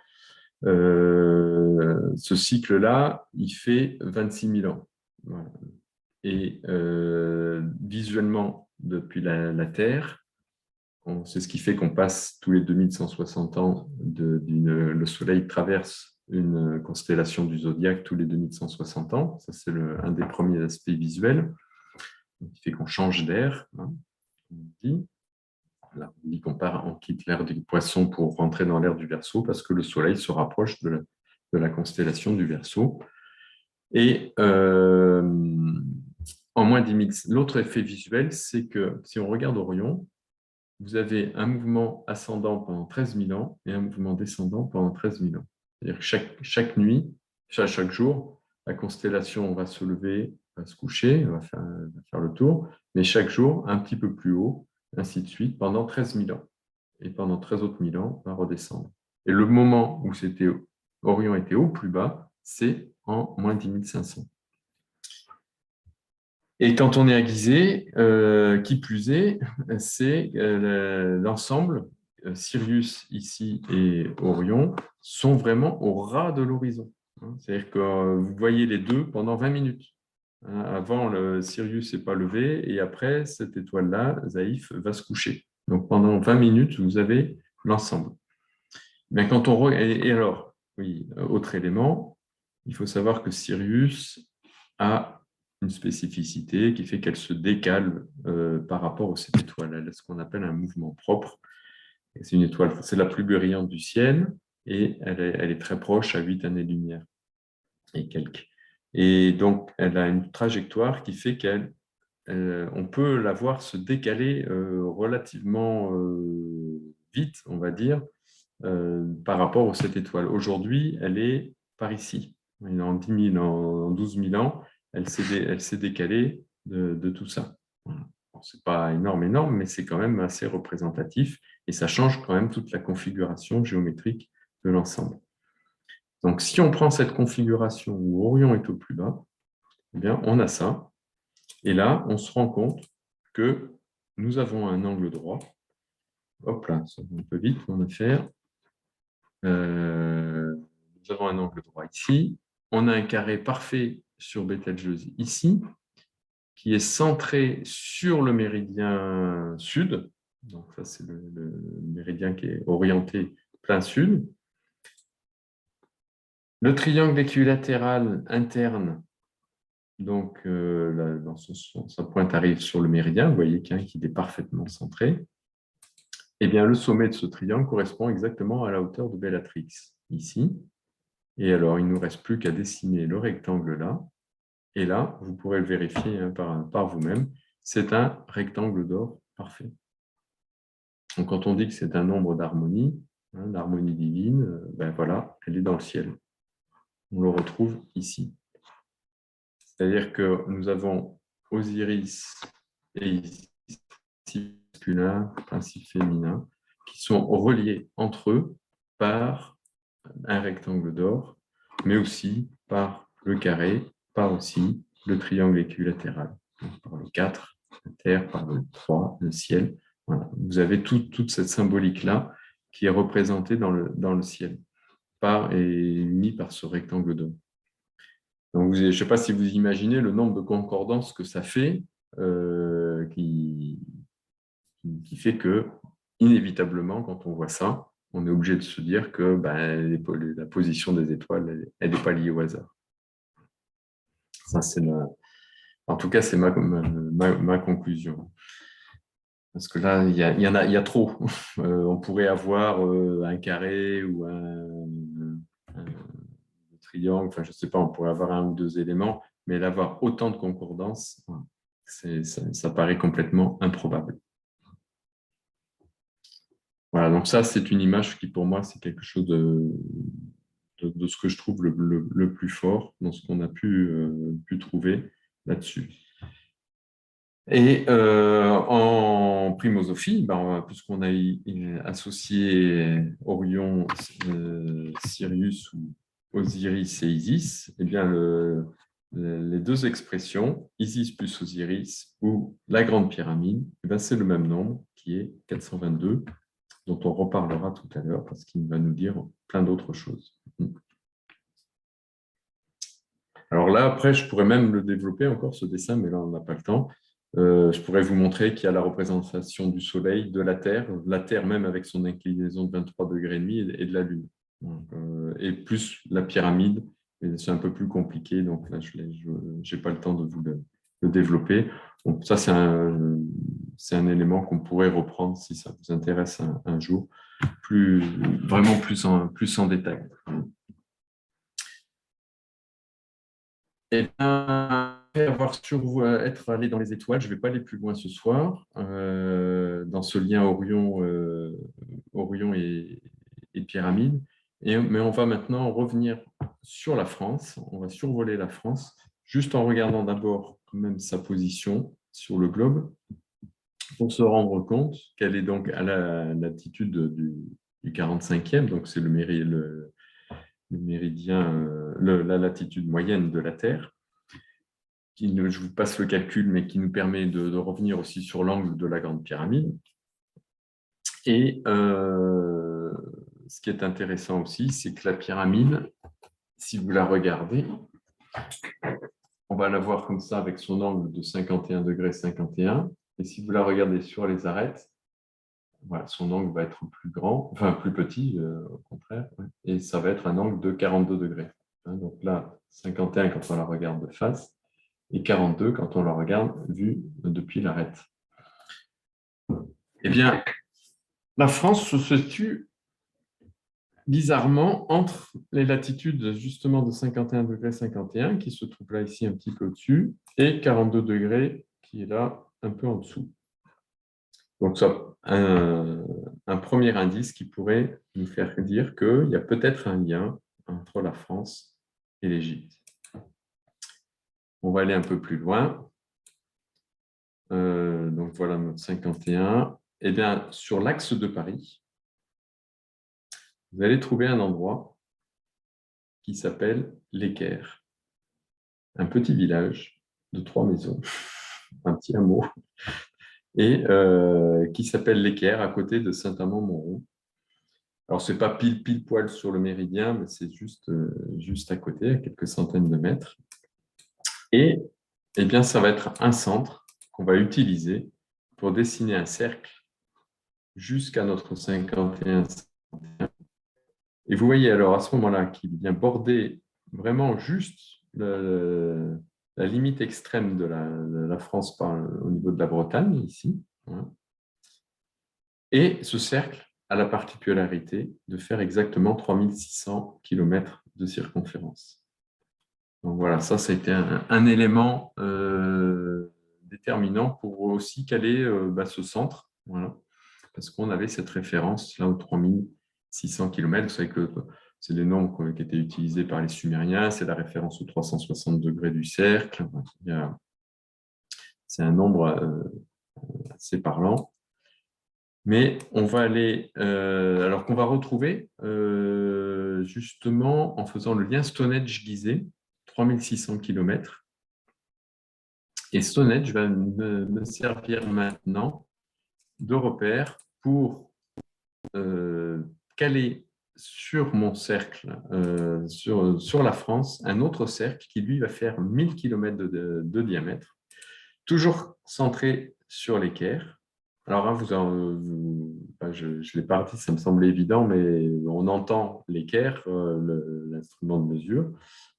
Ce cycle-là, il fait 26 000 ans. Voilà. Et visuellement, depuis la Terre, c'est ce qui fait qu'on passe tous les 2160 ans, le Soleil traverse une constellation du zodiaque tous les 2160 ans. Ça, c'est un des premiers aspects visuels, qui fait qu'on change d'air, on dit. Là, on dit on quitte l'ère du Poisson pour rentrer dans l'ère du Verseau parce que le Soleil se rapproche de la constellation du Verseau. Et en moins 10 000, l'autre effet visuel, c'est que si on regarde Orion, vous avez un mouvement ascendant pendant 13 000 ans et un mouvement descendant pendant 13 000 ans. C'est-à-dire que chaque nuit, chaque jour, la constellation va se lever, va se coucher, va faire le tour, mais chaque jour, un petit peu plus haut, ainsi de suite, pendant 13 000 ans. Et pendant 13 autres 1000 ans, va redescendre. Et le moment où Orion était au plus bas, c'est en moins 10 500. Et quand on est à Gizeh, qui plus est, c'est l'ensemble, Sirius ici et Orion, sont vraiment au ras de l'horizon. C'est-à-dire que vous voyez les deux pendant 20 minutes. Avant, le Sirius n'est pas levé et après, cette étoile-là, Zaïf, va se coucher. Donc pendant 20 minutes, vous avez l'ensemble. Mais quand on et alors, oui, autre élément, il faut savoir que Sirius a une spécificité qui fait qu'elle se décale par rapport à cette étoile. Elle a ce qu'on appelle un mouvement propre. C'est une étoile, c'est la plus brillante du ciel et elle est très proche à 8 années-lumière et quelques. Et donc, elle a une trajectoire qui fait qu'on peut la voir se décaler relativement vite, on va dire, par rapport à cette étoile. Aujourd'hui, elle est par ici. En 10 000, en 12 000 ans, elle s'est décalée de tout ça. Voilà. Ce n'est pas énorme, mais c'est quand même assez représentatif et ça change quand même toute la configuration géométrique de l'ensemble. Donc, si on prend cette configuration où Orion est au plus bas, eh bien, on a ça. Et là, on se rend compte que nous avons un angle droit. Hop là, ça va un peu vite mon affaire. Nous avons un angle droit ici. On a un carré parfait sur Betelgeuse ici, qui est centré sur le méridien sud. Donc ça, c'est le méridien qui est orienté plein sud. Le triangle équilatéral interne, donc dans sa pointe arrive sur le méridien. Vous voyez qu'il est parfaitement centré. Eh bien, le sommet de ce triangle correspond exactement à la hauteur de Bellatrix, ici. Et alors, il ne nous reste plus qu'à dessiner le rectangle là. Et là, vous pourrez le vérifier par vous-même. C'est un rectangle d'or parfait. Donc, quand on dit que c'est un nombre d'harmonie, l'harmonie divine, ben voilà, elle est dans le ciel. On le retrouve ici. C'est-à-dire que nous avons Osiris et Isis, masculin, principe féminin, qui sont reliés entre eux par un rectangle d'or, mais aussi par le carré, par aussi le triangle équilatéral, par le 4, la terre, par le 3, le ciel. Voilà. Vous avez toute cette symbolique-là qui est représentée dans le ciel, et unie par ce rectangle d'or. Donc, je ne sais pas si vous imaginez le nombre de concordances que ça fait, qui fait que, inévitablement, quand on voit ça, on est obligé de se dire que la position des étoiles, elle n'est pas liée au hasard. Ça, en tout cas, c'est ma conclusion. Parce que là, il y a trop. On pourrait avoir un carré ou un triangle, enfin, je ne sais pas, on pourrait avoir un ou deux éléments, mais d'avoir autant de concordance, ça paraît complètement improbable. Voilà, donc ça, c'est une image qui, pour moi, c'est quelque chose de ce que je trouve le plus fort dans ce qu'on a pu trouver là-dessus. Et en primosophie, puisqu'on a associé Orion, Sirius ou Osiris et Isis, eh bien les deux expressions, Isis plus Osiris ou la Grande Pyramide, eh bien, c'est le même nombre qui est 422, dont on reparlera tout à l'heure parce qu'il va nous dire plein d'autres choses. Alors là, après, je pourrais même le développer encore, ce dessin, mais là, on n'a pas le temps. Je pourrais vous montrer qu'il y a la représentation du Soleil, de la Terre même avec son inclinaison de 23 degrés et demi, et de la Lune. Donc, et plus la pyramide, mais c'est un peu plus compliqué, donc là, je n'ai pas le temps de vous le développer. Donc, ça, c'est un élément qu'on pourrait reprendre si ça vous intéresse un jour, vraiment plus en détail. Et bien, après être allé dans les étoiles, je ne vais pas aller plus loin ce soir, dans ce lien Orion et pyramide. Mais on va maintenant revenir sur la France. On va survoler la France, juste en regardant d'abord même sa position sur le globe, pour se rendre compte qu'elle est donc à la latitude du 45e, donc c'est le méridien, la latitude moyenne de la Terre. Je vous passe le calcul, mais qui nous permet de revenir aussi sur l'angle de la Grande Pyramide. Et ce qui est intéressant aussi, c'est que la pyramide, si vous la regardez, on va la voir comme ça avec son angle de 51 degrés 51. Et si vous la regardez sur les arêtes, voilà, son angle va être plus grand, enfin plus petit, au contraire, et ça va être un angle de 42 degrés. Donc là, 51 quand on la regarde de face, et 42 quand on la regarde vue depuis l'arête. Eh bien, la France se situe bizarrement entre les latitudes justement de 51 degrés 51, qui se trouve là ici un petit peu au-dessus, et 42 degrés, qui est là un peu en dessous. Donc, ça, un premier indice qui pourrait nous faire dire qu'il y a peut-être un lien entre la France et l'Égypte. On va aller un peu plus loin. Donc voilà notre 51. Eh bien, sur l'axe de Paris, vous allez trouver un endroit qui s'appelle l'Équerre, un petit village de 3 maisons, un petit hameau, et qui s'appelle l'Équerre à côté de Saint-Amand-Montrond. Alors, ce n'est pas pile poil sur le méridien, mais c'est juste à côté, à quelques centaines de mètres. Et eh bien, ça va être un centre qu'on va utiliser pour dessiner un cercle jusqu'à notre 51. Et vous voyez alors à ce moment-là qu'il vient border vraiment juste la limite extrême de la France au niveau de la Bretagne, ici. Voilà. Et ce cercle a la particularité de faire exactement 3600 km de circonférence. Donc voilà, ça a été un élément déterminant pour aussi caler ce centre. Voilà. Parce qu'on avait cette référence là aux 3600 km. Vous savez que c'est les nombres qui étaient utilisés par les Sumériens, c'est la référence aux 360 degrés du cercle. C'est un nombre assez parlant. Mais on va aller, alors qu'on va retrouver justement en faisant le lien Stonehenge-Gizeh, 3600 km. Et Stonehenge va me servir maintenant de repère pour caler sur mon cercle, sur la France, un autre cercle qui, lui, va faire 1000 km de diamètre, toujours centré sur l'équerre. Alors, je ne l'ai pas dit, ça me semblait évident, mais on entend l'équerre, l'instrument de mesure,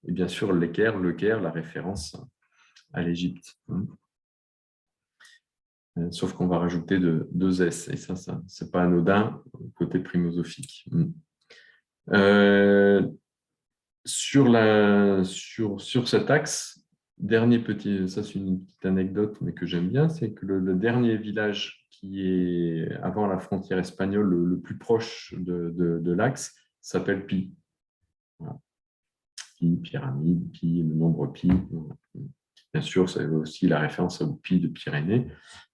et bien sûr l'équerre, le Caire, la référence à l'Égypte. Sauf qu'on va rajouter deux S, et ça c'est pas anodin, côté primosophique. Sur cet axe, ça c'est une petite anecdote, mais que j'aime bien, c'est que le dernier village qui est avant la frontière espagnole, le plus proche de l'axe, s'appelle Pi. Voilà. Pi, pyramide, Pi, le nombre Pi. Bien sûr, ça veut aussi la référence au Pi de Pyrénées,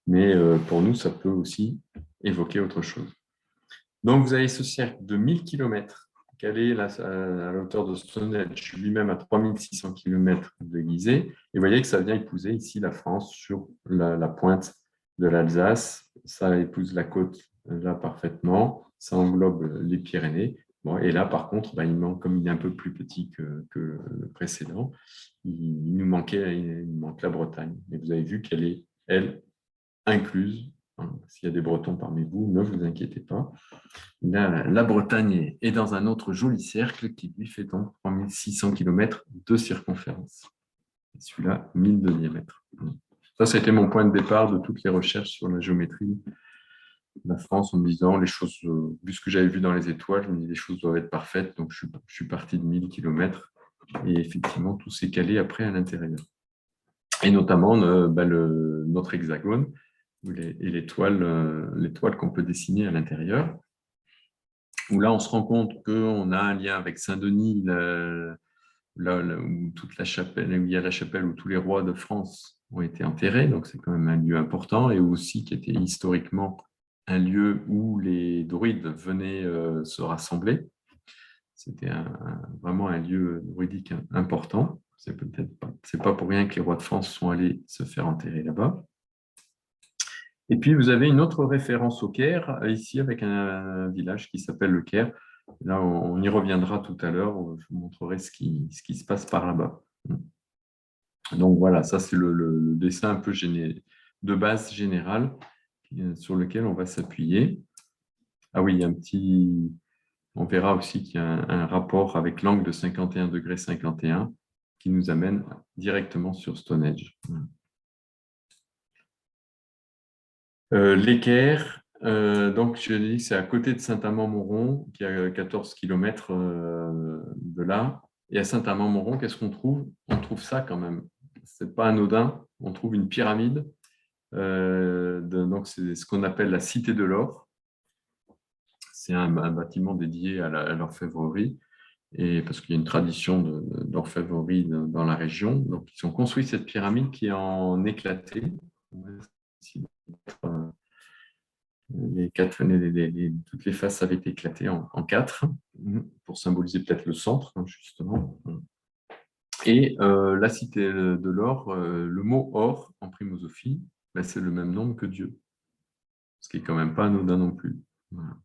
mais pour nous, ça peut aussi évoquer autre chose. Donc, vous avez ce cercle de 1000 km calé à la hauteur de Stonehenge, lui-même à 3600 km de Gizeh, et vous voyez que ça vient épouser ici la France sur la pointe de l'Alsace, ça épouse la côte là parfaitement, ça englobe les Pyrénées. Bon, et là, par contre, il manque, comme il est un peu plus petit que le précédent, il nous manque la Bretagne. Et vous avez vu qu'elle est, elle, incluse. S'il y a des Bretons parmi vous, ne vous inquiétez pas. La Bretagne est dans un autre joli cercle qui lui fait donc 3600 km de circonférence. Celui-là, 1000 de diamètre. Ça a été mon point de départ de toutes les recherches sur la géométrie de la France en me disant les choses, vu ce que j'avais vu dans les étoiles, je me dis les choses doivent être parfaites. Donc, je suis parti de 1000 km et effectivement, tout s'est calé après à l'intérieur. Et notamment notre hexagone et l'étoile qu'on peut dessiner à l'intérieur. Où là, on se rend compte qu'on a un lien avec Saint-Denis, où toute la chapelle, où il y a la chapelle où tous les rois de France ont été enterrés, donc c'est quand même un lieu important, et aussi qui était historiquement un lieu où les druides venaient se rassembler. C'était vraiment un lieu druidique important. C'est pas pour rien que les rois de France sont allés se faire enterrer là-bas. Et puis, vous avez une autre référence au Caire, ici, avec un village qui s'appelle le Caire. Là, on y reviendra tout à l'heure. Je vous montrerai ce qui se passe par là-bas. Donc, voilà, ça, c'est le dessin un peu de base générale sur lequel on va s'appuyer. Ah oui, il y a on verra aussi qu'il y a un rapport avec l'angle de 51 degrés 51 qui nous amène directement sur Stonehenge. L'Équerre, donc je dis c'est à côté de Saint-Amand-Montrond, qui est à 14 km de là. Et à Saint-Amand-Montrond, qu'est-ce qu'on trouve? On trouve ça quand même. C'est pas anodin. On trouve une pyramide. Donc c'est ce qu'on appelle la Cité de l'Or. C'est un bâtiment dédié à l'orfèvrerie, et parce qu'il y a une tradition d'orfèvrerie dans la région. Donc ils ont construit cette pyramide qui est en éclaté. ici. Toutes les faces avaient été éclatées en 4 pour symboliser peut-être le centre, justement. Et la cité de l'or, le mot or en primosophie, ben, c'est le même nombre que Dieu, ce qui n'est quand même pas anodin non plus. Voilà.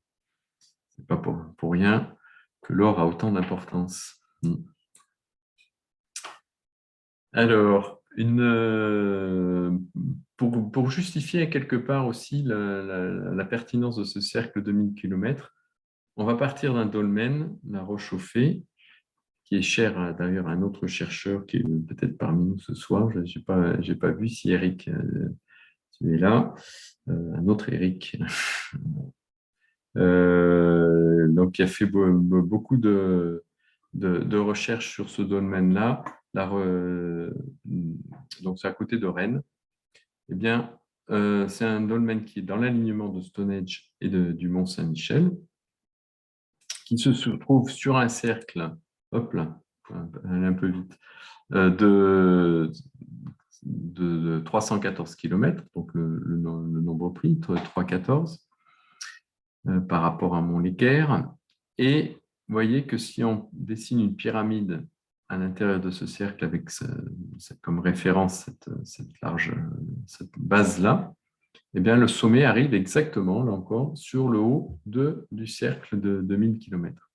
Ce n'est pas pour rien que l'or a autant d'importance. Alors, pour justifier quelque part aussi la pertinence de ce cercle de 1000 km, on va partir d'un dolmen, la Roche-au-Fée, qui est cher d'ailleurs à un autre chercheur qui est peut-être parmi nous ce soir. Je n'ai pas vu si Eric, tu es là. Un autre Eric. Donc, qui a fait beaucoup de recherches sur ce domaine-là. Donc, c'est à côté de Rennes. Eh bien, c'est un dolmen qui est dans l'alignement de Stonehenge et du Mont Saint-Michel, qui se trouve sur un cercle, hop là, un peu vite, de 314 km, donc le nombre pris, 314, par rapport à Montléquer. Et vous voyez que si on dessine une pyramide à l'intérieur de ce cercle avec comme référence cette base-là, eh bien, le sommet arrive exactement, là encore, sur le haut du cercle de 1000 km.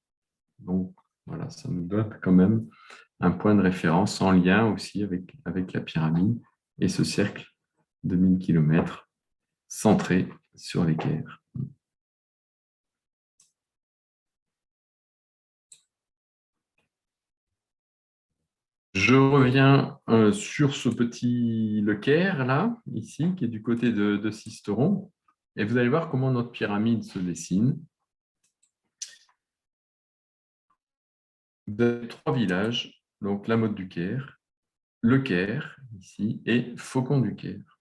Donc, voilà, ça nous donne quand même un point de référence en lien aussi avec la pyramide et ce cercle de 1000 km centré sur les Caires. Je reviens sur ce petit Le Caire, là, ici, qui est du côté de Sisteron. Et vous allez voir comment notre pyramide se dessine. Vous avez 3 villages, donc la Motte du Caire, Le Caire, ici, et Faucon du Caire.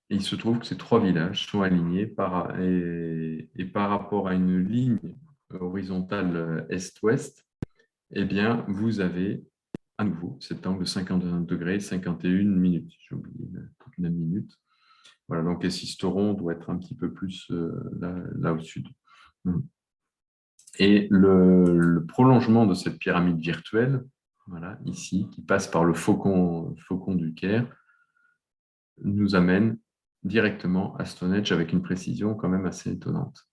Et il se trouve que ces 3 villages sont alignés et par rapport à une ligne horizontale est-ouest, eh bien, vous avez à nouveau cet angle de 51 degrés, 51 minutes. J'ai oublié la minute. Voilà, donc Sisteron doit être un petit peu plus là au sud. Et le prolongement de cette pyramide virtuelle, voilà, ici, qui passe par le Faucon du Caire, nous amène directement à Stonehenge avec une précision quand même assez étonnante.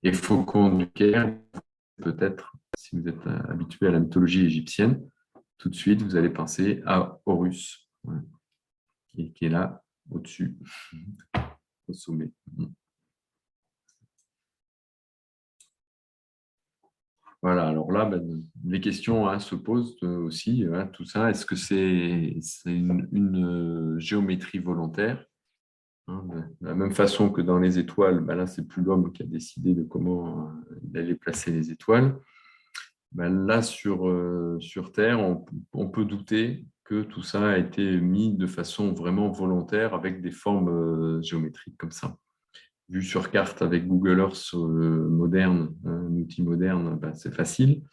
Et Faucon du Caire, peut-être, si vous êtes habitué à la mythologie égyptienne, tout de suite, vous allez penser à Horus, qui est là, au-dessus, au sommet. Voilà, alors là, les questions se posent aussi, tout ça. Est-ce que c'est une géométrie volontaire? De la même façon que dans les étoiles, là, c'est plus l'homme qui a décidé de comment il allait placer les étoiles. Là, sur Terre, on peut douter que tout ça a été mis de façon vraiment volontaire avec des formes géométriques comme ça. Vu sur carte avec Google Earth moderne, un outil moderne, c'est facile.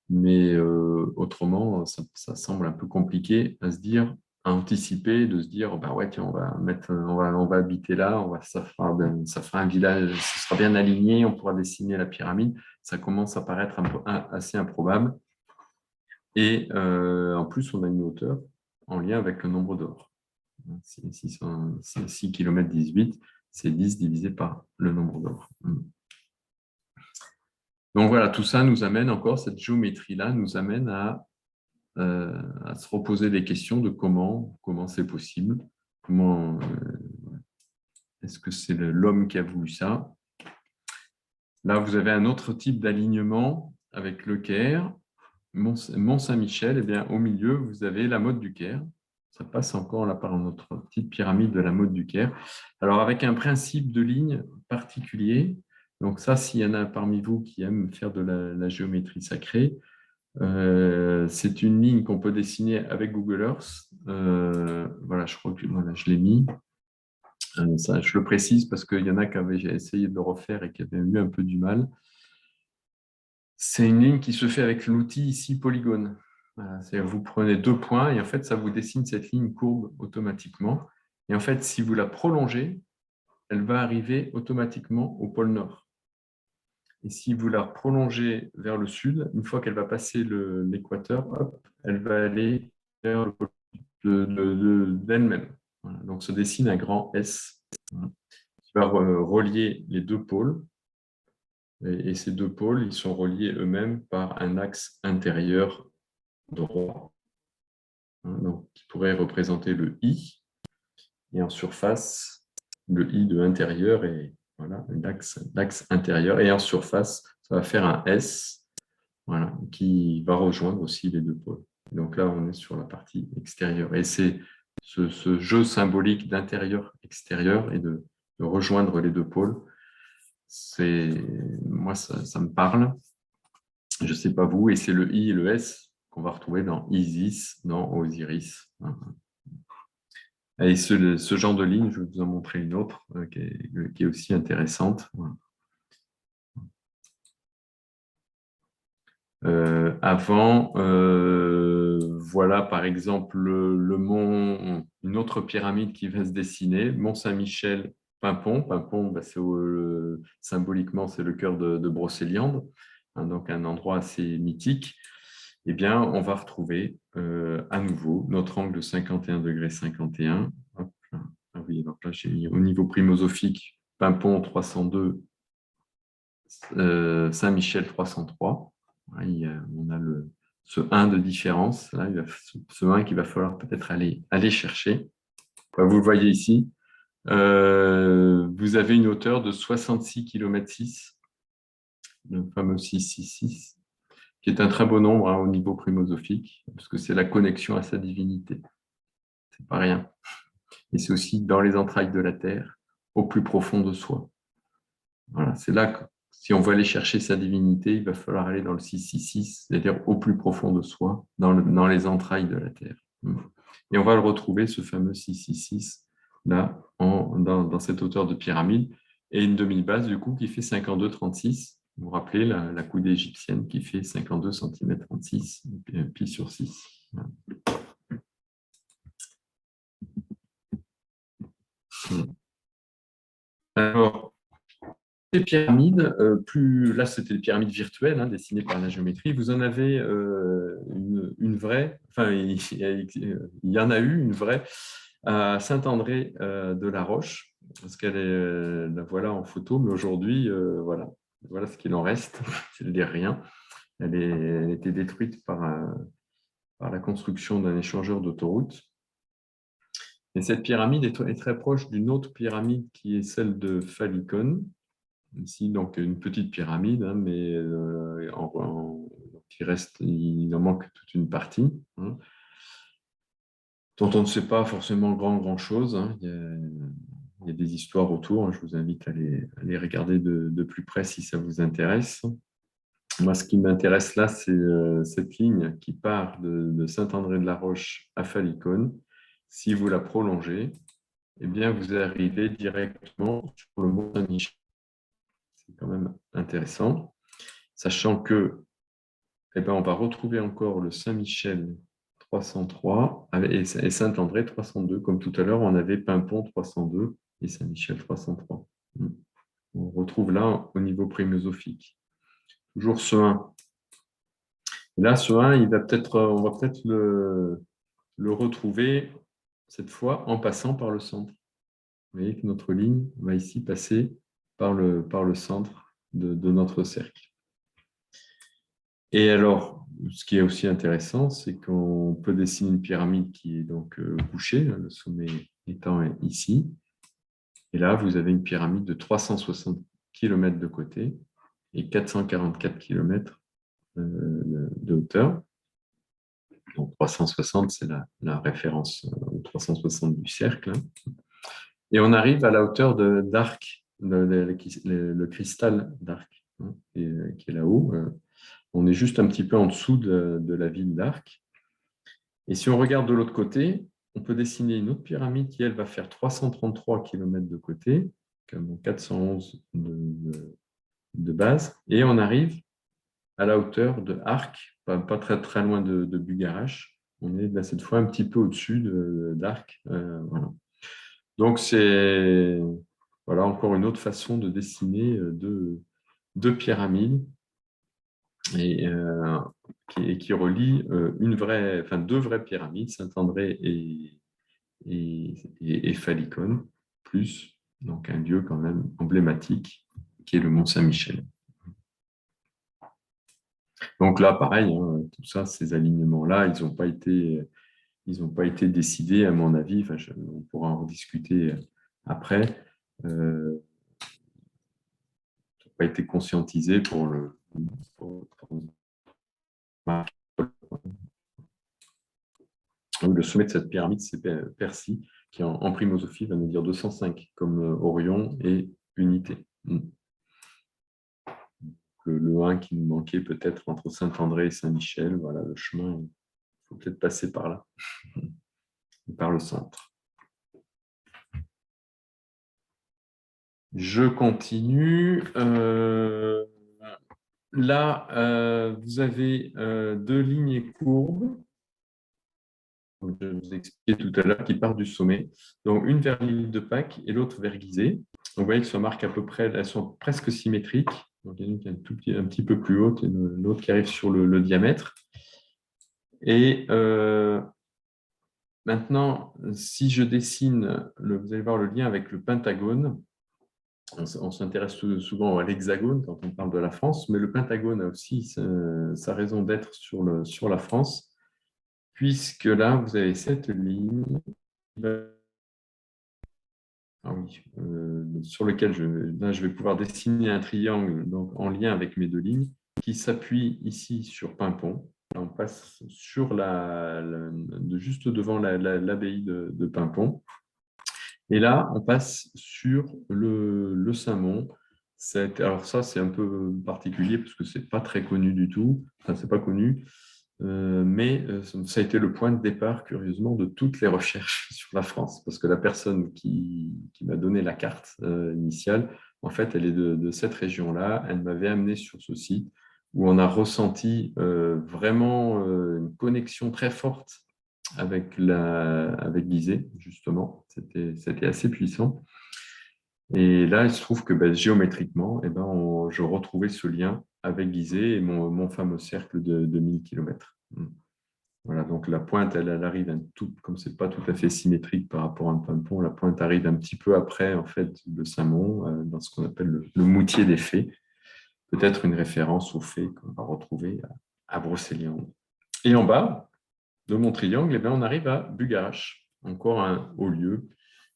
Mais autrement, ça semble un peu compliqué à se dire, à anticiper, de se dire, ouais, tiens, on va habiter là, ça fera un village, ce sera bien aligné, on pourra dessiner la pyramide. Ça commence à paraître assez improbable. Et en plus, on a une hauteur en lien avec le nombre d'or. 6 km 18, c'est 10 divisé par le nombre d'or. Donc voilà, tout ça nous amène encore, cette géométrie-là nous amène à se reposer des questions de comment c'est possible, est-ce que c'est l'homme qui a voulu ça. Là, vous avez un autre type d'alignement avec le Caire, Mont-Saint-Michel, et bien au milieu, vous avez la Motte du Caire. Ça passe encore là par notre petite pyramide de la Motte du Caire. Alors, avec un principe de ligne particulier. Donc ça, s'il y en a parmi vous qui aiment faire de la géométrie sacrée, c'est une ligne qu'on peut dessiner avec Google Earth. Voilà, je crois que je l'ai mis. Ça, je le précise parce qu'il y en a qui avaient essayé de le refaire et qui avaient eu un peu du mal. C'est une ligne qui se fait avec l'outil ici polygone. Voilà, vous prenez 2 points et en fait, ça vous dessine cette ligne courbe automatiquement. Et en fait, si vous la prolongez, elle va arriver automatiquement au pôle Nord. Et si vous la prolongez vers le sud, une fois qu'elle va passer l'équateur, elle va aller vers le pôle d'elle-même. Voilà. Donc, se dessine un grand S, voilà, qui va relier les deux pôles. Et ces deux pôles, ils sont reliés eux-mêmes par un axe intérieur droit, hein, donc, qui pourrait représenter le I. Et en surface, le I de l'intérieur et voilà, l'axe intérieur. Et en surface, ça va faire un S, voilà, qui va rejoindre aussi les deux pôles. Donc là, on est sur la partie extérieure. Et c'est ce jeu symbolique d'intérieur-extérieur et de rejoindre les deux pôles. Moi, ça me parle. Je ne sais pas vous. Et c'est le I et le S qu'on va retrouver dans Isis, dans Osiris. Et ce genre de ligne, je vais vous en montrer une autre qui est aussi intéressante. Voilà. Avant, voilà par exemple le mont, une autre pyramide qui va se dessiner, Mont Saint-Michel, Paimpont. Paimpont, symboliquement, c'est le cœur de Brocéliande, hein, donc un endroit assez mythique. Eh bien, on va retrouver à nouveau notre angle de 51,51 °. Hop, là. Ah oui, alors là, j'ai mis au niveau primosophique, Paimpont 302, Saint-Michel 303. On a ce 1 de différence, là, ce 1 qu'il va falloir peut-être aller chercher. Vous le voyez ici, vous avez une hauteur de 66,6 km, le fameux 666, qui est un très beau nombre, hein, au niveau primosophique, parce que c'est la connexion à sa divinité. C'est pas rien. Et c'est aussi dans les entrailles de la Terre, au plus profond de soi. Voilà, c'est là que, si on veut aller chercher sa divinité, il va falloir aller dans le 666, c'est-à-dire au plus profond de soi, dans les entrailles de la Terre. Et on va le retrouver, ce fameux 666, là, dans cette hauteur de pyramide, et une demi-base, du coup, qui fait 52,36. Vous vous rappelez la coudée égyptienne qui fait 52 cm 36, pi sur 6. Voilà. Alors, les pyramides, là c'était des pyramides virtuelles, hein, dessinées par la géométrie. Vous en avez une vraie, enfin il y en a eu une vraie à Saint-André de la Roche, parce qu'elle est, la voilà en photo, mais aujourd'hui, voilà ce qu'il en reste, c'est de dire rien. Elle a été détruite par la construction d'un échangeur d'autoroute. Et cette pyramide est très proche d'une autre pyramide qui est celle de Phallikon. Ici, donc une petite pyramide, hein, mais il en manque toute une partie, hein, dont on ne sait pas forcément grand-chose. Hein. Il y a des histoires autour. Hein. Je vous invite à les regarder de plus près si ça vous intéresse. Moi, ce qui m'intéresse là, c'est cette ligne qui part de Saint-André-de-la-Roche à Phallikon. Si vous la prolongez, eh bien, vous arrivez directement sur le mont Saint-Michel. C'est quand même intéressant, sachant que on va retrouver encore le Saint-Michel 303 et Saint-André 302. Comme tout à l'heure, on avait Paimpont 302 et Saint-Michel 303. On retrouve là au niveau primosophique. Toujours ce 1. Et là, ce 1, on va peut-être le retrouver cette fois en passant par le centre. Vous voyez que notre ligne va ici passer par le centre de notre cercle. Et alors, ce qui est aussi intéressant, c'est qu'on peut dessiner une pyramide qui est donc couchée, le sommet étant ici. Et là, vous avez une pyramide de 360 km de côté et 444 km de hauteur. Donc 360, c'est la référence au 360 du cercle. Et on arrive à la hauteur d'Arc, le cristal d'Arc, hein, qui est là-haut. On est juste un petit peu en dessous de la ville d'Arc. Et si on regarde de l'autre côté, on peut dessiner une autre pyramide qui, elle, va faire 333 km de côté, comme 411 de base. Et on arrive à la hauteur de Arc, pas très, très loin de Bugarach. On est là, cette fois un petit peu au-dessus d'Arc. Voilà. Donc, c'est voilà, encore une autre façon de dessiner deux pyramides et qui relie deux vraies pyramides, Saint-André et Fallicone, plus donc un lieu quand même emblématique qui est le Mont Saint-Michel. Donc là, pareil, hein, tout ça, ces alignements-là, ils n'ont pas été décidés, à mon avis. Enfin, on pourra en rediscuter après. Ils n'ont pas été conscientisés pour le sommet de cette pyramide, c'est Percy, qui en primosophie va nous dire 205, comme Orion et Unité. Le 1 qui nous manquait peut-être entre Saint-André et Saint-Michel, voilà, le chemin, il faut peut-être passer par là, par le centre. Je continue. Là, vous avez deux lignes courbes, comme je vous ai expliqué tout à l'heure, qui partent du sommet. Donc, une vers l'île de Pâques et l'autre vers Gizeh. Donc, vous voyez que ça marque à peu près, elles sont presque symétriques. Donc, il y en a une qui est un petit peu plus haute et l'autre qui arrive sur le diamètre. Et maintenant, si je dessine, vous allez voir le lien avec le pentagone. On s'intéresse souvent à l'hexagone quand on parle de la France, mais le pentagone a aussi sa raison d'être sur la France, puisque là, vous avez cette ligne sur lequel je vais pouvoir dessiner un triangle donc, en lien avec mes deux lignes qui s'appuie ici sur Paimpont. On passe sur juste devant l'abbaye de Paimpont. Et là, on passe sur le Saint-Mont. Alors ça, c'est un peu particulier parce que ce n'est pas très connu du tout. Enfin, ce n'est pas connu. Mais ça a été le point de départ, curieusement, de toutes les recherches sur la France. Parce que la personne qui m'a donné la carte initiale, en fait, elle est de cette région-là. Elle m'avait amené sur ce site où on a ressenti vraiment une connexion très forte avec Gizeh, justement. C'était assez puissant. Et là, il se trouve que géométriquement, je retrouvais ce lien avec Gizeh et mon fameux cercle de 1000 km. Voilà, donc la pointe, elle arrive comme ce n'est pas tout à fait symétrique par rapport à un Paimpont, la pointe arrive un petit peu après en fait, le Saint-Mont, dans ce qu'on appelle le Moutier des Fées. Peut-être une référence aux fées qu'on va retrouver à Brocéliande. Et en bas de mon triangle, on arrive à Bugarache, encore un haut lieu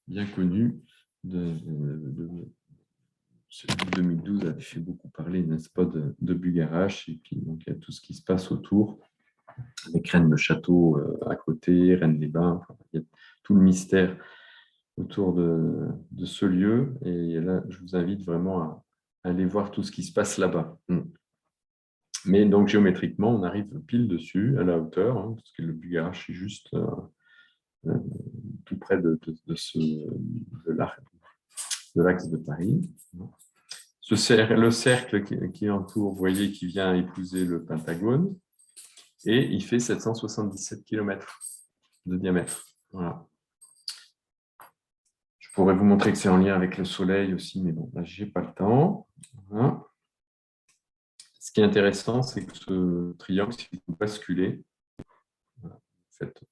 bien connu celui de 2012 avait fait beaucoup parler, n'est-ce pas, de Bugarache, et puis donc, il y a tout ce qui se passe autour, avec Rennes-le-Château à côté, Rennes-les-Bains, il y a tout le mystère autour de ce lieu, et là, je vous invite vraiment à aller voir tout ce qui se passe là-bas. Mais donc, géométriquement, on arrive pile dessus, à la hauteur, parce que le Bugarache est juste tout près de l'axe de Paris. Le cercle qui entoure, vous voyez, qui vient épouser le pentagone, et il fait 777 km de diamètre. Voilà. Je pourrais vous montrer que c'est en lien avec le Soleil aussi, mais bon, là, je n'ai pas le temps. Voilà. Ce qui est intéressant, c'est que ce triangle, si vous basculez, voilà, vous faites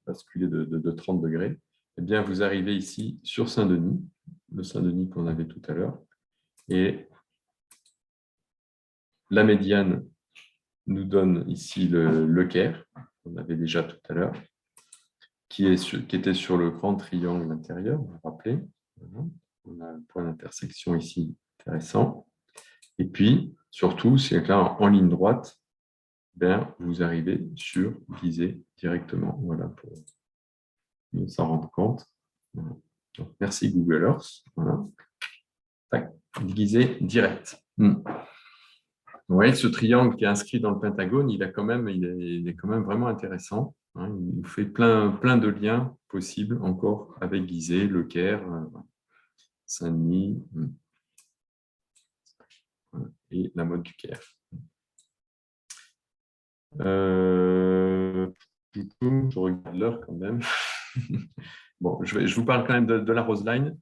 basculer de 30 degrés, eh bien, vous arrivez ici sur Saint-Denis, le Saint-Denis qu'on avait tout à l'heure, et la médiane nous donne ici le Caire, qu'on avait déjà tout à l'heure, qui était sur le grand triangle intérieur, vous vous rappelez. Voilà. On a un point d'intersection ici intéressant. Et puis, surtout, c'est là, en ligne droite, vous arrivez sur Gizeh directement. Voilà, pour s'en rendre compte. Voilà. Donc, merci Google Earth. Voilà. Gizeh direct. Vous voyez, ce triangle qui est inscrit dans le Pentagone, il est quand même vraiment intéressant. Il nous fait plein de liens possibles encore avec Gizeh, Le Caire, Saint-Denis et la mode du Caire. Je regarde l'heure quand même. Bon, je vous parle quand même de la Roseline.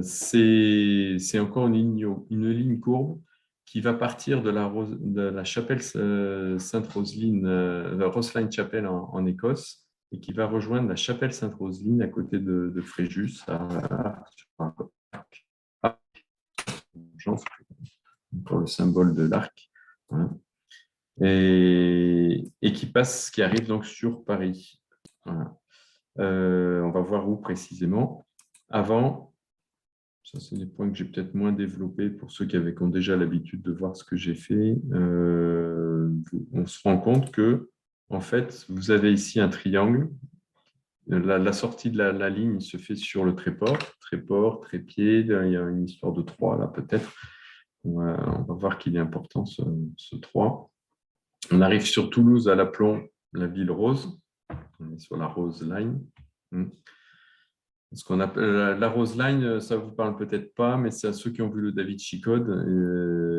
C'est encore une ligne courbe qui va partir de la chapelle Sainte-Roseline, Roseline Chapel en Écosse, et qui va rejoindre la chapelle Sainte-Roseline à côté de Fréjus, pour le symbole de l'arc, hein, et qui arrive donc sur Paris. Voilà. On va voir où précisément. Avant, ça c'est des points que j'ai peut-être moins développés pour ceux qui ont déjà l'habitude de voir ce que j'ai fait. On se rend compte que, en fait, vous avez ici un triangle. La sortie de la ligne se fait sur le tréport, trépied, il y a une histoire de 3 là peut-être. On va voir qu'il est important ce 3. On arrive sur Toulouse à l'aplomb, la ville rose. On est sur la Rose Line. Ce qu'on appelle la Rose Line, ça ne vous parle peut-être pas, mais c'est à ceux qui ont vu le Da Vinci Code,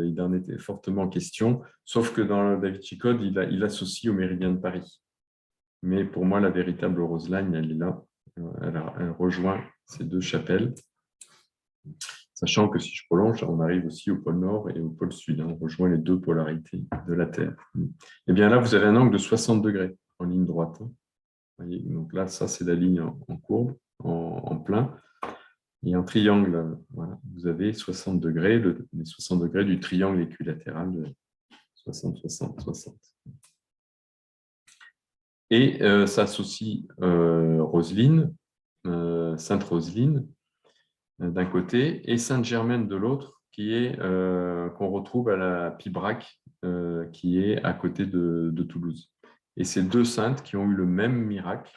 il en était fortement question, sauf que dans le Da Vinci Code, il associe au méridien de Paris. Mais pour moi, la véritable Rose Line, elle est là. Elle rejoint ces deux chapelles. Sachant que si je prolonge, on arrive aussi au pôle Nord et au pôle Sud. On rejoint les deux polarités de la Terre. Et bien là, vous avez un angle de 60 degrés en ligne droite. Voyez, donc là, ça, c'est la ligne en courbe, en plein. Et en triangle, voilà, vous avez 60 degrés, les 60 degrés du triangle équilatéral de 60, 60, 60. Et ça associe Roseline, Sainte-Roseline d'un côté et Sainte-Germaine de l'autre, qu'on retrouve à la Pibrac, qui est à côté de Toulouse. Et ces deux saintes qui ont eu le même miracle,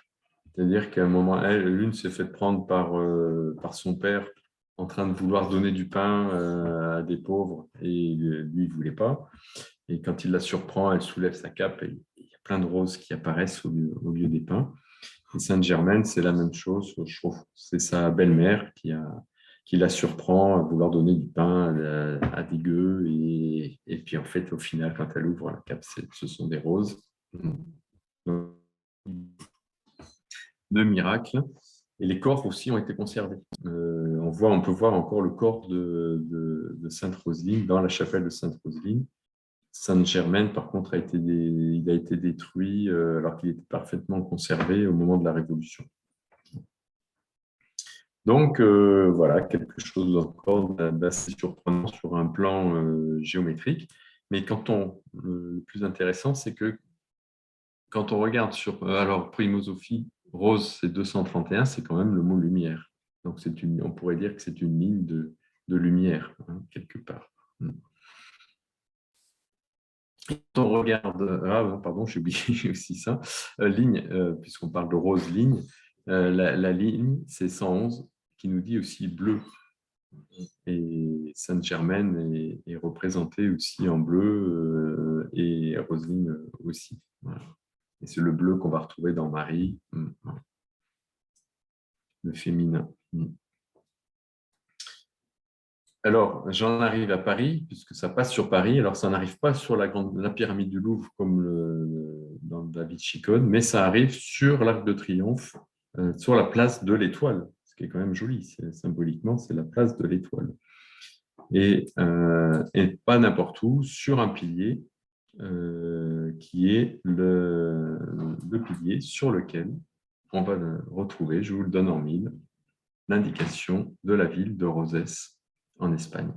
c'est-à-dire qu'à un moment, l'une s'est fait prendre par son père en train de vouloir donner du pain à des pauvres, et lui, il ne voulait pas. Et quand il la surprend, elle soulève sa cape et il y a plein de roses qui apparaissent au lieu des pains. Et Sainte-Germaine, c'est la même chose. Je trouve c'est sa belle-mère qui la surprend à vouloir donner du pain à des gueux. Et puis, en fait, au final, quand elle ouvre la cape, ce sont des roses. De miracles. Et les corps aussi ont été conservés. On peut voir encore le corps de Sainte-Roseline dans la chapelle de Sainte-Roseline. Sainte-Germaine, par contre, il a été détruit alors qu'il était parfaitement conservé au moment de la Révolution. Donc, voilà, quelque chose encore d'assez surprenant sur un plan géométrique. Mais le plus intéressant, c'est que quand on regarde alors, primosophie, rose, c'est 231, c'est quand même le mot lumière. Donc, on pourrait dire que c'est une ligne de lumière, hein, quelque part. Quand on regarde, pardon, j'ai oublié aussi ça, ligne, puisqu'on parle de rose ligne, la ligne, c'est 111, qui nous dit aussi bleu. Et Sainte-Germaine est représentée aussi en bleu et Roseline aussi. Voilà. Et c'est le bleu qu'on va retrouver dans Marie, le féminin. Alors, j'en arrive à Paris, puisque ça passe sur Paris. Alors, ça n'arrive pas sur la pyramide du Louvre comme dans le Da Vinci Code, mais ça arrive sur l'Arc de Triomphe, sur la place de l'Étoile, ce qui est quand même joli. Symboliquement, c'est la place de l'Étoile. Et pas n'importe où, sur un pilier, qui est le pilier sur lequel on va retrouver, je vous le donne en mille, l'indication de la ville de Rosès, en Espagne.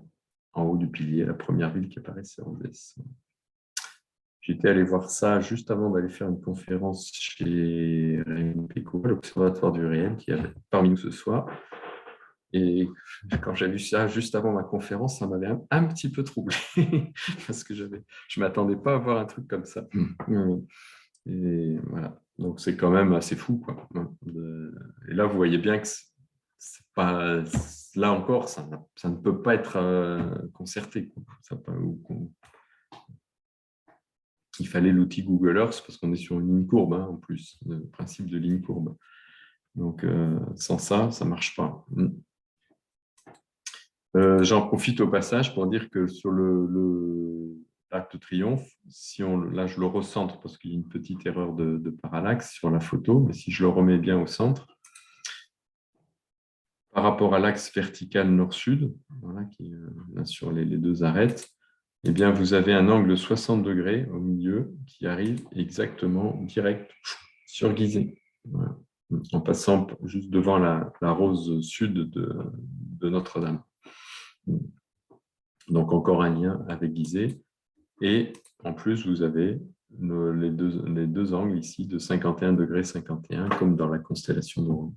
En haut du pilier, la première ville qui apparaît, c'est Rosès. J'étais allé voir ça juste avant d'aller faire une conférence chez Rémi Péco, l'Observatoire du réel, qui est parmi nous ce soir. Et quand j'ai vu ça juste avant ma conférence, ça m'avait un petit peu troublé, parce que je ne m'attendais pas à voir un truc comme ça. Et voilà. Donc, c'est quand même assez fou, quoi. Et là, vous voyez bien que c'est pas... Là encore, ça ne peut pas être concerté. Il fallait l'outil Google Earth parce qu'on est sur une ligne courbe, hein, en plus, le principe de ligne courbe. Donc, sans ça, ça ne marche pas. J'en profite au passage pour dire que sur l'Arc de Triomphe, là je le recentre parce qu'il y a une petite erreur de parallaxe sur la photo, mais si je le remets bien au centre, par rapport à l'axe vertical nord-sud, voilà, qui est là sur les deux arêtes, eh bien, vous avez un angle de 60 degrés au milieu qui arrive exactement direct sur Gizeh, voilà, en passant juste devant la rose sud de Notre-Dame. Donc, encore un lien avec Gizeh. Et en plus, vous avez les deux angles ici de 51 degrés 51, comme dans la constellation d'Orion.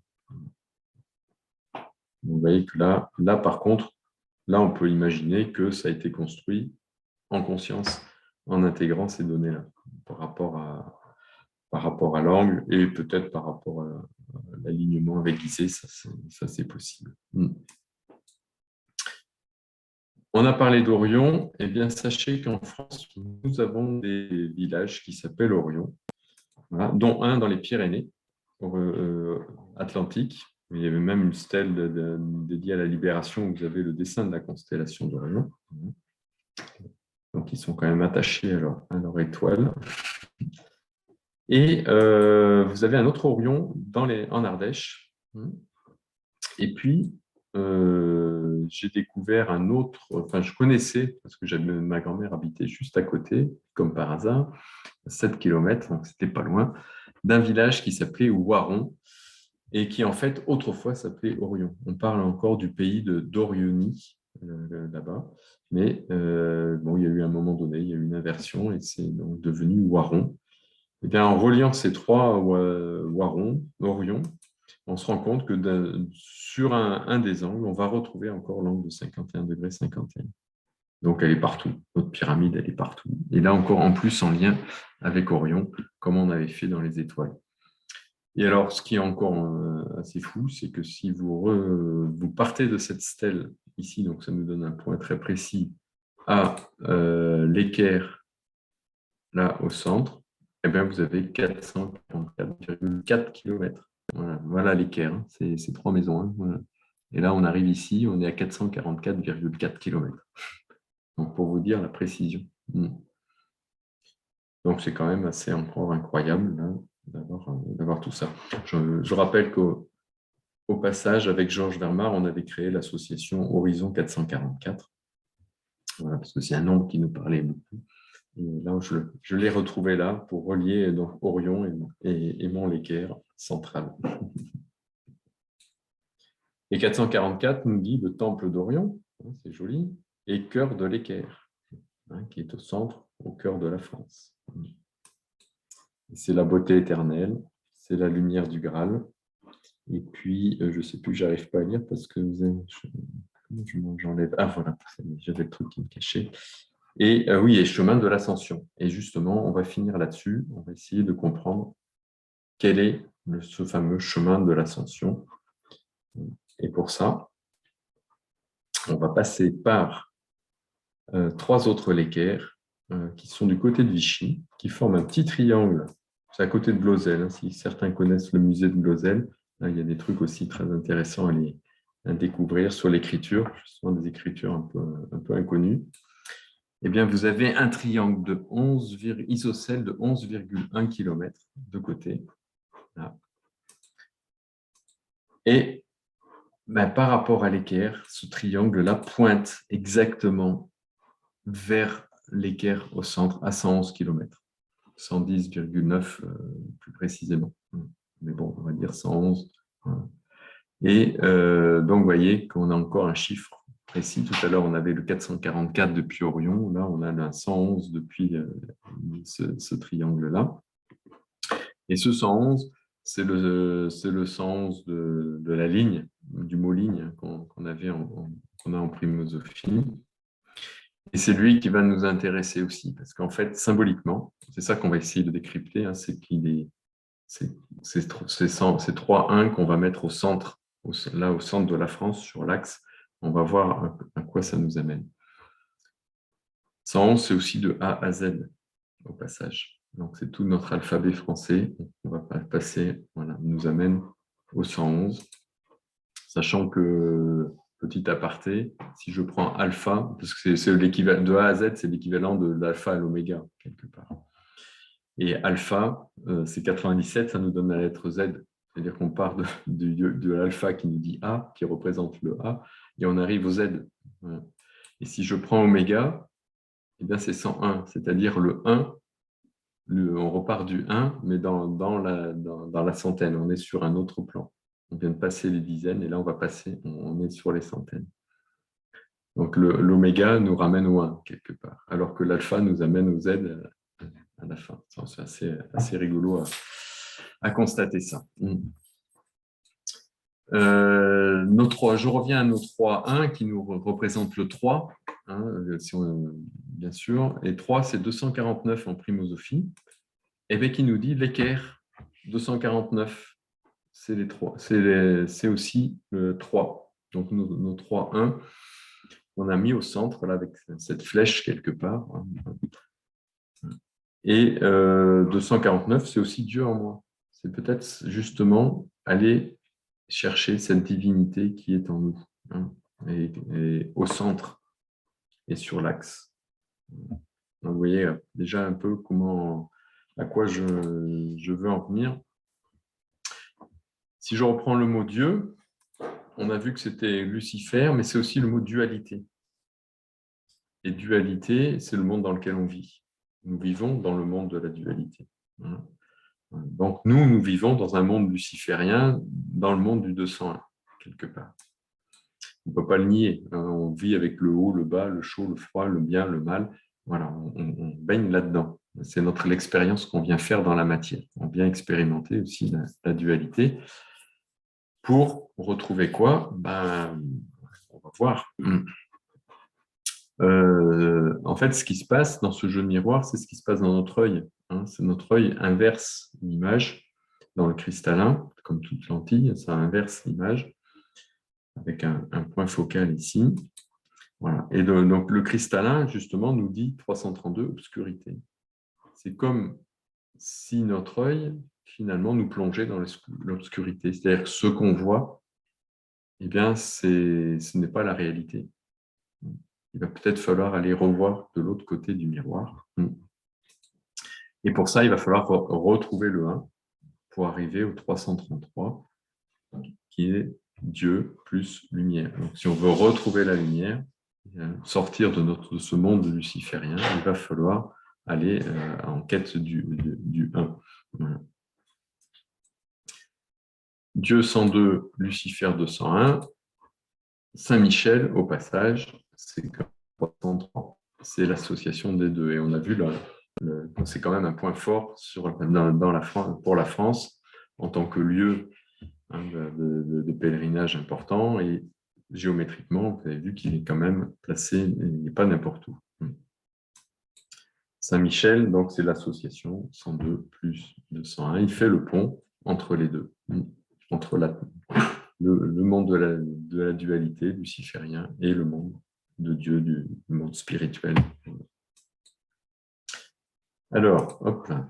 Vous voyez que là, par contre, là, on peut imaginer que ça a été construit en conscience, en intégrant ces données-là, par rapport à l'angle et peut-être par rapport à l'alignement avec Gizeh, ça c'est possible. On a parlé d'Orion, et bien sachez qu'en France, nous avons des villages qui s'appellent Orion, voilà, dont un dans les Pyrénées Atlantiques. Il y avait même une stèle dédiée à la Libération où vous avez le dessin de la constellation d'Orion. Donc, ils sont quand même attachés à leur étoile. Et vous avez un autre Orion en Ardèche. Et puis, j'ai découvert un autre, enfin, je connaissais, parce que ma grand-mère habitait juste à côté, comme par hasard, 7 km, donc c'était pas loin, d'un village qui s'appelait Ouaron, et qui en fait autrefois s'appelait Orion. On parle encore du pays d'Orionie là-bas, mais bon, il y a eu un moment donné, il y a eu une inversion et c'est donc devenu Ouaron. Et bien, en reliant ces trois Ouaron, Orion, on se rend compte que sur un des angles, on va retrouver encore l'angle de 51 degrés 51. Donc, elle est partout. Notre pyramide, elle est partout. Et là encore, en plus, en lien avec Orion, comme on avait fait dans les étoiles. Et alors, ce qui est encore assez fou, c'est que si vous partez de cette stèle ici, donc ça nous donne un point très précis, à l'équerre, là, au centre, eh bien, vous avez 444,4 km. Voilà l'équerre, hein. C'est 3 maisons. Hein, voilà. Et là, on arrive ici, on est à 444,4 km. Donc, pour vous dire la précision. Donc, c'est quand même assez encore incroyable là, d'avoir tout ça. Je rappelle qu'au passage, avec Georges Vermar, on avait créé l'association Horizon 444, voilà, parce que c'est un nombre qui nous parlait beaucoup. Et là, je l'ai retrouvé là pour relier donc, Orion et Mont-l'Équerre central. Et 444 nous dit le temple d'Orion, hein, c'est joli, et cœur de l'Équerre, hein, qui est au centre, au cœur de la France. C'est la beauté éternelle, c'est la lumière du Graal. Et puis, je ne sais plus, j'arrive pas à lire parce que j'enlève. Ah voilà, j'avais le truc qui me cachait. Et oui, et chemin de l'ascension. Et justement, on va finir là-dessus. On va essayer de comprendre quel est ce fameux chemin de l'ascension. Et pour ça, on va passer par 3 autres l'équerre qui sont du côté de Vichy, qui forment un petit triangle. C'est à côté de Blozelle. Hein, si certains connaissent le musée de Blozelle, là, il y a des trucs aussi très intéressants à découvrir sur l'écriture, justement des écritures un peu inconnues. Eh bien, vous avez un triangle de isocèle de 11,1 km de côté. Là. Et par rapport à l'équerre, ce triangle-là pointe exactement vers l'équerre au centre à 111 km. 110,9 plus précisément. Mais bon, on va dire 111. Et donc, vous voyez qu'on a encore un chiffre précis. Tout à l'heure, on avait le 444 depuis Orion. Là, on a le 111 depuis ce triangle-là. Et ce 111, c'est le 111 de la ligne, du mot ligne qu'on a en primosophie. Et c'est lui qui va nous intéresser aussi, parce qu'en fait, symboliquement, c'est ça qu'on va essayer de décrypter, hein, c'est ces 3 1 qu'on va mettre au centre, là au centre de la France, sur l'axe. On va voir à quoi ça nous amène. 111, c'est aussi de A à Z, au passage. Donc, c'est tout notre alphabet français. On va passer, voilà, nous amène au 111, sachant que, petit aparté, si je prends alpha, parce que c'est l'équivalent de A à Z, c'est l'équivalent de l'alpha à l'oméga, quelque part. Et alpha, c'est 97, ça nous donne la lettre Z. C'est-à-dire qu'on part de l'alpha qui nous dit A, qui représente le A, et on arrive au Z. Voilà. Et si je prends oméga, eh bien c'est 101, c'est-à-dire le 1, on repart du 1, mais dans la centaine. On est sur un autre plan. On vient de passer les dizaines, et là, on est sur les centaines. Donc, l'oméga nous ramène au 1, quelque part, alors que l'alpha nous amène au Z à la fin. C'est assez rigolo à constater ça. Je reviens à nos 3,1 qui nous représentent le 3, hein, bien sûr. Et 3, c'est 249 en primosophie. Et bien, qui nous dit l'équerre 249, c'est les 3. C'est aussi le 3. Donc, nos 3,1, on a mis au centre, là, avec cette flèche quelque part. Et 249, c'est aussi Dieu en moi. C'est peut-être justement aller chercher cette divinité qui est en nous, hein, et au centre et sur l'axe. Vous voyez déjà un peu à quoi je veux en venir. Si je reprends le mot Dieu, on a vu que c'était Lucifer, mais c'est aussi le mot dualité. Et dualité, c'est le monde dans lequel on vit. Nous vivons dans le monde de la dualité. Donc, nous vivons dans un monde luciférien, dans le monde du 201, quelque part. On ne peut pas le nier. On vit avec le haut, le bas, le chaud, le froid, le bien, le mal. Voilà, on baigne là-dedans. C'est l'expérience qu'on vient faire dans la matière. On vient expérimenter aussi la dualité. Pour retrouver quoi? On va voir. En fait, ce qui se passe dans ce jeu de miroir, c'est ce qui se passe dans notre œil. C'est notre œil inverse l'image dans le cristallin, comme toute lentille, ça inverse l'image avec un point focal ici. Voilà. Et donc le cristallin, justement, nous dit 332, obscurité. C'est comme si notre œil, finalement, nous plongeait dans l'obscurité. C'est-à-dire que ce qu'on voit, eh bien, ce n'est pas la réalité. Il va peut-être falloir aller revoir de l'autre côté du miroir. Et pour ça, il va falloir retrouver le 1 pour arriver au 333, qui est Dieu plus lumière. Donc, si on veut retrouver la lumière, sortir de ce monde luciférien, il va falloir aller en quête du 1. Voilà. Dieu 102, Lucifer 201, Saint-Michel, au passage, c'est 330. C'est l'association des deux. Et on a vu là, c'est quand même un point fort pour la France en tant que lieu de pèlerinage important. Et géométriquement, vous avez vu qu'il est quand même placé, il n'est pas n'importe où. Saint-Michel, donc c'est l'association 102 plus 201. Il fait le pont entre les deux, entre le monde de la dualité luciférien et le monde de Dieu, du monde spirituel. Alors, hop là.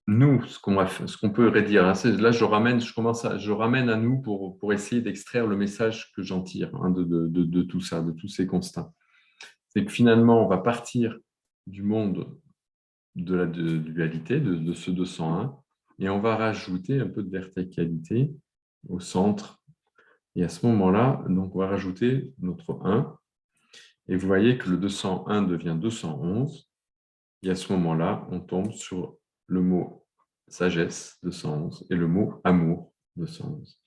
Nous, ce qu'on peut redire, là je ramène à nous pour essayer d'extraire le message que j'en tire de tout ça, de tous ces constats. C'est que finalement, on va partir du monde de la dualité, de ce 201, et on va rajouter un peu de verticalité au centre. Et à ce moment-là, donc on va rajouter notre 1, et vous voyez que le 201 devient 211, et à ce moment-là, on tombe sur le mot sagesse 211 et le mot amour 211.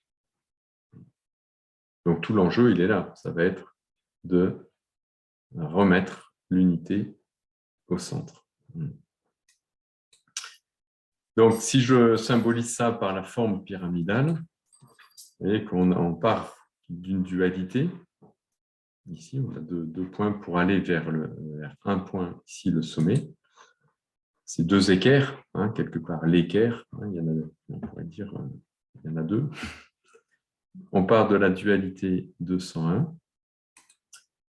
Donc tout l'enjeu, il est là. Ça va être de remettre l'unité au centre. Donc si je symbolise ça par la forme pyramidale, vous voyez qu'on part d'une dualité. Ici, on a deux points pour aller vers un point, ici le sommet. C'est deux équerres, quelque part. L'équerre, il y en a, on pourrait dire, il y en a deux. On part de la dualité 201.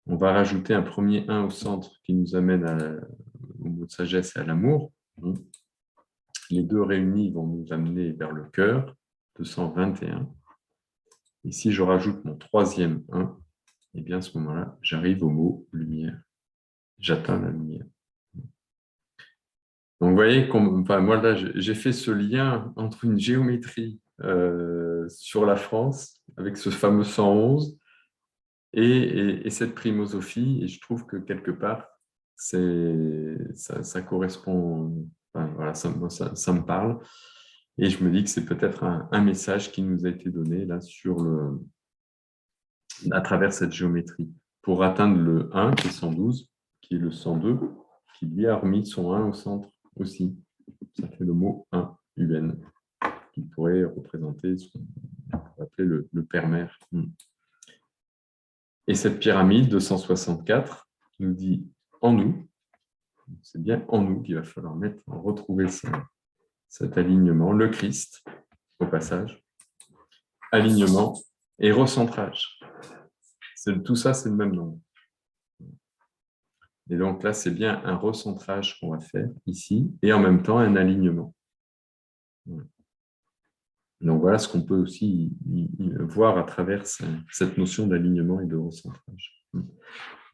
On va rajouter un premier 1 au centre qui nous amène au mot de sagesse et à l'amour. Les deux réunis vont nous amener vers le cœur, 221. Et si je rajoute mon troisième 1, eh bien à ce moment-là, j'arrive au mot lumière. J'atteins la lumière. Donc, vous voyez, moi, là, j'ai fait ce lien entre une géométrie sur la France, avec ce fameux 111 et cette primosophie. Et je trouve que quelque part, ça correspond, enfin, voilà, ça me parle. Et je me dis que c'est peut-être un message qui nous a été donné là à travers cette géométrie pour atteindre le 1, qui est 112, qui est le 102, qui lui a remis son 1 au centre aussi. Ça fait le mot 1, UN, qui pourrait représenter ce qu'on pourrait appeler le père-mère. Et cette pyramide 264 nous dit en nous, c'est bien en nous qu'il va falloir retrouver cet alignement, le Christ, au passage, alignement et recentrage. Tout ça, c'est le même nombre. Et donc là, c'est bien un recentrage qu'on va faire ici, et en même temps un alignement. Donc voilà ce qu'on peut aussi voir à travers cette notion d'alignement et de recentrage.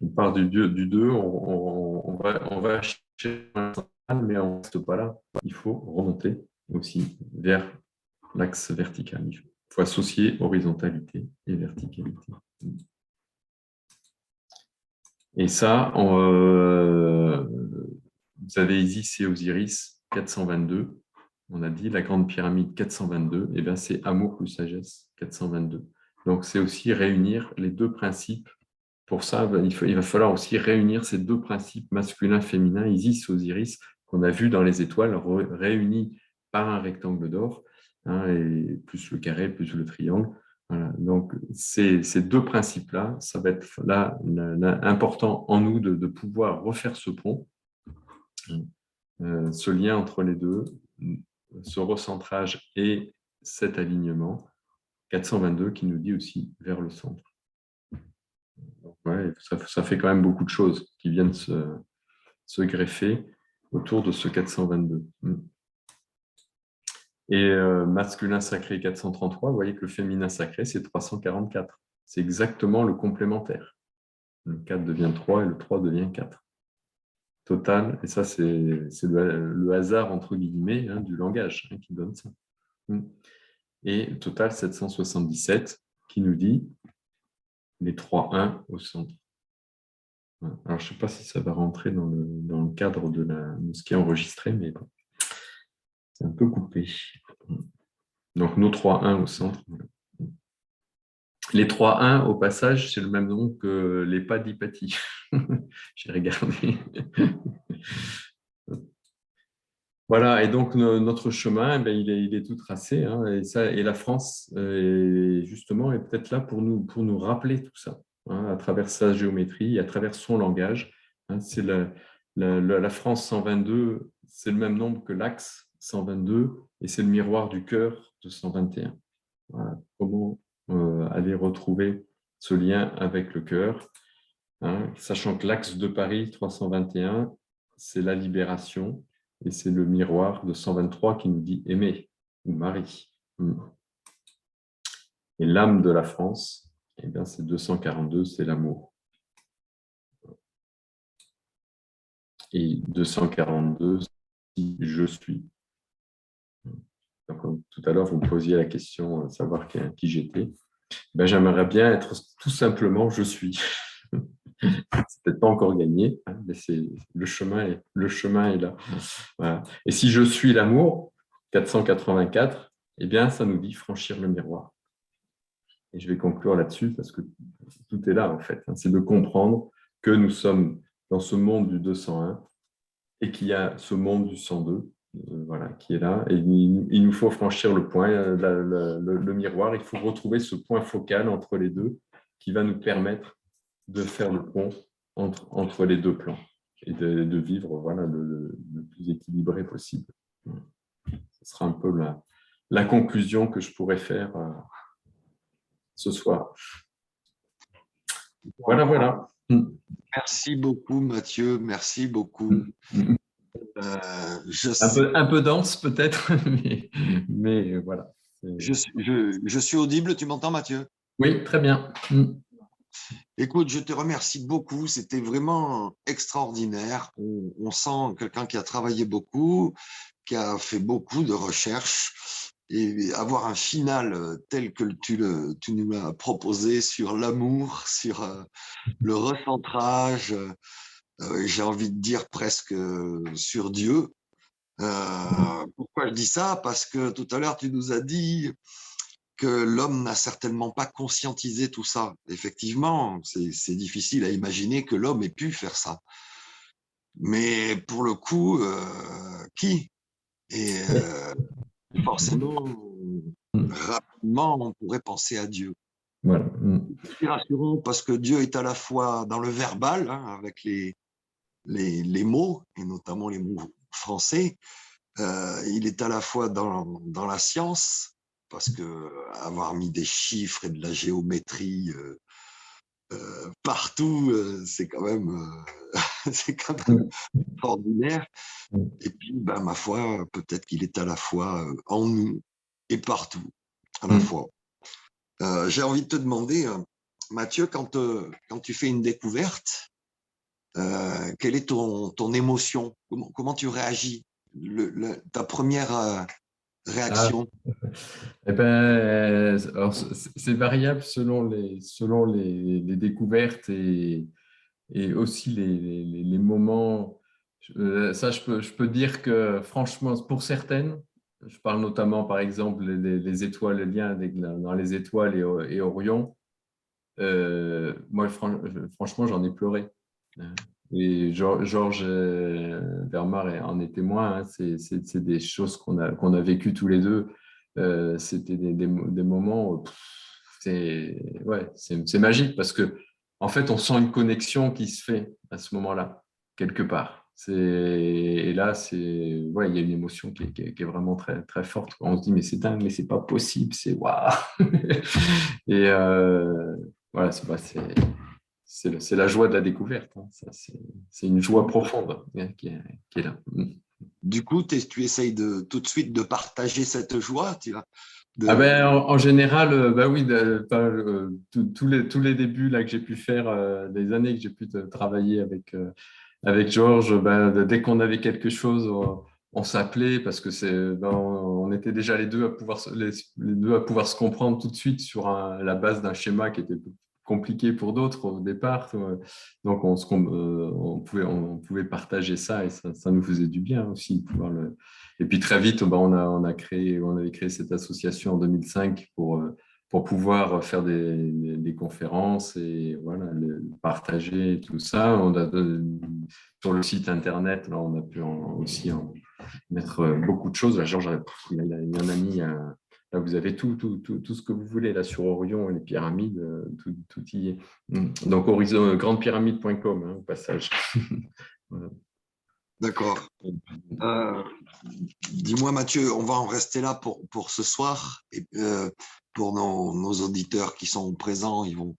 On part du 2, on va chercher un central, mais on ne reste pas là. Il faut remonter aussi vers l'axe vertical. Il faut associer horizontalité et verticalité. Et ça, vous avez Isis et Osiris 422. On a dit la grande pyramide 422, et bien c'est amour plus sagesse 422. Donc c'est aussi réunir les deux principes. Pour ça, il va falloir aussi réunir ces deux principes masculin-féminin, Isis, Osiris, qu'on a vu dans les étoiles, réunis par un rectangle d'or, et plus le carré, plus le triangle. Voilà. Donc, ces deux principes-là, ça va être là, important en nous de pouvoir refaire ce pont, ce lien entre les deux, ce recentrage et cet alignement. 422 qui nous dit aussi vers le centre. Donc, ouais, ça fait quand même beaucoup de choses qui viennent se greffer autour de ce 422. Et masculin sacré 433, vous voyez que le féminin sacré, c'est 344. C'est exactement le complémentaire. Le 4 devient 3 et le 3 devient 4. Total, et ça, c'est le hasard, entre guillemets, du langage qui donne ça. Et total 777 qui nous dit les 3-1 au centre. Alors, je ne sais pas si ça va rentrer dans le cadre de ce qui est enregistré, mais bon, c'est un peu coupé. Donc, nos 3-1 au centre. Les 3-1, au passage, c'est le même nom que les pas d'Hypatie. J'ai regardé. Voilà, et donc notre chemin, il est tout tracé. Et la France, justement, est peut-être là pour nous rappeler tout ça, à travers sa géométrie, à travers son langage. C'est la France 122, c'est le même nombre que l'axe 122, et c'est le miroir du cœur de 121. Voilà. Comment aller retrouver ce lien avec le cœur, sachant que l'axe de Paris 321, c'est la libération, et c'est le miroir de 123 qui nous dit aimer ou Marie. Et l'âme de la France, eh bien, c'est 242, c'est l'amour. Et 242, c'est je suis. Donc, tout à l'heure, vous me posiez la question, savoir qui j'étais. J'aimerais bien être tout simplement je suis. C'est peut-être pas encore gagné, mais le chemin est là. Voilà. Et si je suis l'amour, 484, eh bien, ça nous dit franchir le miroir. Et je vais conclure là-dessus parce que tout est là, en fait. C'est de comprendre que nous sommes dans ce monde du 201 et qu'il y a ce monde du 102, voilà, qui est là. Et il nous faut franchir le point, le miroir. Il faut retrouver ce point focal entre les deux qui va nous permettre de faire le pont entre les deux plans et de vivre, voilà, le plus équilibré possible. Ce sera un peu la conclusion que je pourrais faire ce soir. Voilà. Merci beaucoup, Mathieu. Merci beaucoup. Un peu dense peut-être, mais voilà. Je suis audible, tu m'entends, Mathieu? Oui, très bien. Écoute, je te remercie beaucoup. C'était vraiment extraordinaire. On sent quelqu'un qui a travaillé beaucoup, qui a fait beaucoup de recherches. et avoir un final tel que tu nous l'as proposé sur l'amour, sur le recentrage, j'ai envie de dire presque sur Dieu. Pourquoi je dis ça? Parce que tout à l'heure, tu nous as dit que l'homme n'a certainement pas conscientisé tout ça. Effectivement, c'est difficile à imaginer que l'homme ait pu faire ça. Mais pour le coup, qui? Et forcément, rapidement, on pourrait penser à Dieu. Voilà. C'est rassurant parce que Dieu est à la fois dans le verbal, hein, avec les mots, et notamment les mots français. Il est à la fois dans la science, parce que avoir mis des chiffres et de la géométrie partout, c'est quand même, c'est quand même extraordinaire. Et puis, ben, ma foi, peut-être qu'il est à la fois en nous et partout, à la fois. J'ai envie de te demander, Mathieu, quand tu fais une découverte, quelle est ton émotion? Comment tu réagis? Ta première Ah, réaction? eh ben, alors, c'est variable selon les découvertes et aussi les moments. Ça, je peux dire que franchement, pour certaines, je parle notamment par exemple les étoiles, le lien dans les étoiles et Orion. Moi, franchement, j'en ai pleuré. Et Georges Vermar en est témoin. Hein. C'est des choses qu'on a vécues tous les deux. C'était des moments, c'est magique parce que en fait, on sent une connexion qui se fait à ce moment-là, quelque part. Et là, ouais, il y a une émotion qui est vraiment très, très forte. On se dit, mais c'est dingue, mais c'est pas possible, c'est waouh. Et voilà, c'est la joie de la découverte. Hein. C'est une joie profonde qui est là. Du coup, tu essayes tout de suite de partager cette joie, tu vois, Ah ben, de... en général, bah oui, tous les débuts là, que j'ai pu faire, des années que j'ai pu travailler avec Georges, ben, dès qu'on avait quelque chose, on s'appelait parce que on était déjà les deux à les deux à pouvoir se comprendre tout de suite sur la base d'un schéma qui était compliqué pour d'autres au départ. Donc, on pouvait partager ça et ça nous faisait du bien aussi de pouvoir le. Et puis très vite, ben, on avait créé cette association en 2005 pour pouvoir faire des conférences et voilà, partager tout ça. Sur le site internet, là, on a pu aussi mettre beaucoup de choses. Là, Georges, il y en a mis. Là, vous avez tout ce que vous voulez là sur Orion et les pyramides, tout y est. Donc, grandepyramide.com, hein, au passage. Voilà. D'accord. Dis-moi, Mathieu, on va en rester là pour ce soir. Et pour nos auditeurs qui sont présents, ils vont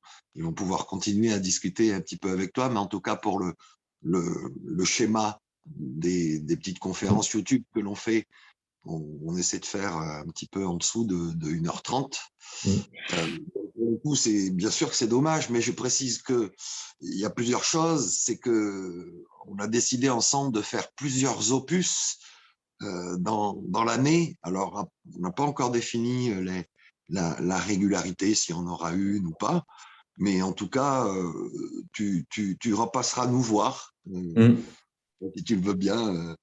pouvoir continuer à discuter un petit peu avec toi. Mais en tout cas, pour le schéma des petites conférences YouTube que l'on fait, on essaie de faire un petit peu en dessous de 1h30. Du coup, bien sûr que c'est dommage, mais je précise qu'il y a plusieurs choses. C'est qu'on a décidé ensemble de faire plusieurs opus dans l'année. Alors, on n'a pas encore défini la régularité, si on aura une ou pas. Mais en tout cas, tu repasseras nous voir, si tu le veux bien.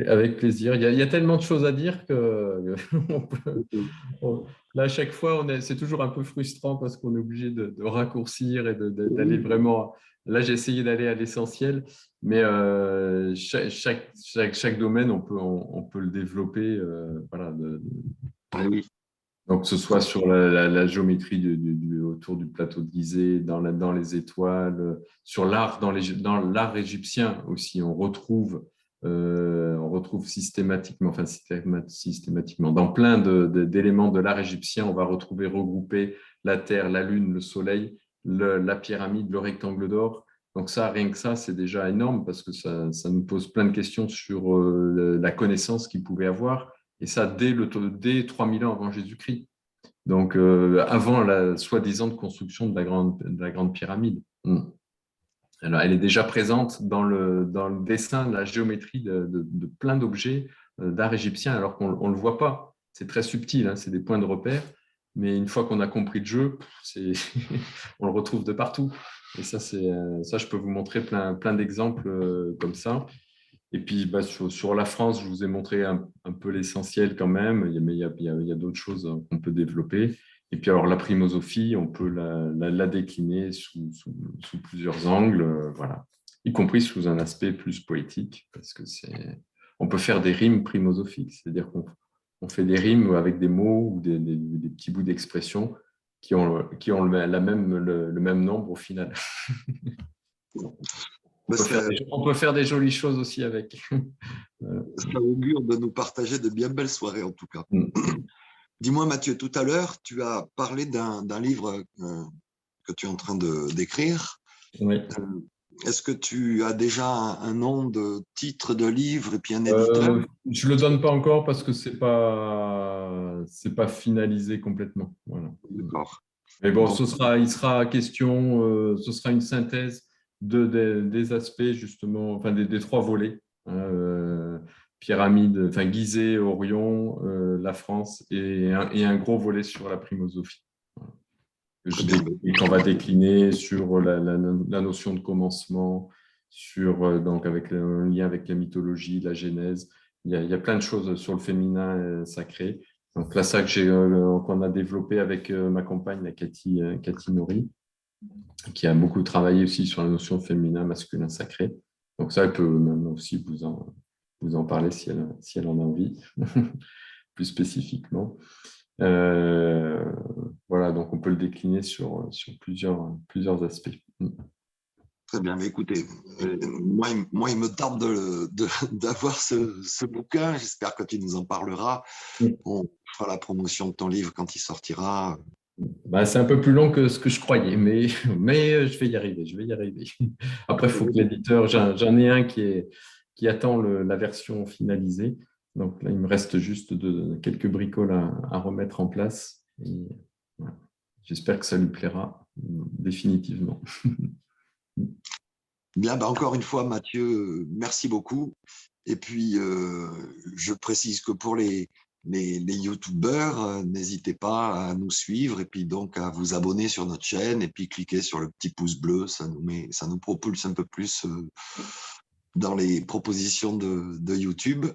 Avec plaisir. Il y a tellement de choses à dire que là, à chaque fois, c'est toujours un peu frustrant parce qu'on est obligé de raccourcir et d'aller vraiment. Là, j'ai essayé d'aller à l'essentiel, mais chaque domaine, on peut le développer. Voilà, Oui. donc, que ce soit sur la géométrie autour du plateau de Gizeh, dans les étoiles, sur l'art, dans l'art égyptien aussi, on retrouve systématiquement, dans plein d'éléments de l'art égyptien, on va retrouver regroupé la terre, la lune, le soleil, la pyramide, le rectangle d'or. Donc ça, rien que ça, c'est déjà énorme parce que ça nous pose plein de questions sur la connaissance qu'ils pouvaient avoir. Et ça, dès 3000 ans avant Jésus-Christ. Donc, avant la soi-disant construction de la grande pyramide. Alors, elle est déjà présente dans le dessin, la géométrie de plein d'objets d'art égyptien, alors qu'on ne le voit pas. c'est très subtil, hein, c'est des points de repère. Mais une fois qu'on a compris le jeu, on le retrouve de partout. Et ça, je peux vous montrer plein d'exemples comme ça. Et puis, sur la France, je vous ai montré un peu l'essentiel quand même, mais il y a d'autres choses qu'on peut développer. Et puis, alors, la primosophie, on peut la décliner sous plusieurs angles, voilà, y compris sous un aspect plus poétique, parce que on peut faire des rimes primosophiques, c'est-à-dire qu'on fait des rimes avec des mots ou des petits bouts d'expression qui ont le même nombre au final. On peut faire des jolies choses aussi avec. Ça augure de nous partager de bien belles soirées, en tout cas. Dis-moi, Mathieu, tout à l'heure, tu as parlé d'un livre que tu es en train d'écrire. Oui. Est-ce que tu as déjà un nom de titre de livre et puis un éditeur? Je ne le donne pas encore parce que c'est pas finalisé complètement. Voilà. D'accord. Mais bon, il sera question, ce sera une synthèse des aspects justement, enfin des trois volets, hein, pyramide, enfin Gizeh, Orion, la France et un gros volet sur la primosophie. Qu'on va décliner sur la notion de commencement, donc avec le lien avec la mythologie, la genèse. Il y a plein de choses sur le féminin sacré. Donc là, ça qu'on a développé avec ma compagne, la Cathy Nori, qui a beaucoup travaillé aussi sur la notion féminin, masculin, sacré. Donc ça, elle peut même aussi vous en parler si elle en a envie, plus spécifiquement. Voilà, donc on peut le décliner sur plusieurs aspects. Très bien, mais écoutez, moi, il me tarde d'avoir ce bouquin. J'espère que tu nous en parleras. On fera la promotion de ton livre quand il sortira. C'est un peu plus long que ce que je croyais, mais je vais y arriver. Après, il faut que l'éditeur, j'en ai un qui attend la version finalisée. Donc là, il me reste juste quelques bricoles à remettre en place. Et, voilà. J'espère que ça lui plaira définitivement. Bien, encore une fois, Mathieu, merci beaucoup. Et puis, je précise que pour les youtubeurs, n'hésitez pas à nous suivre et puis donc à vous abonner sur notre chaîne et puis cliquer sur le petit pouce bleu, ça nous propulse un peu plus dans les propositions de YouTube.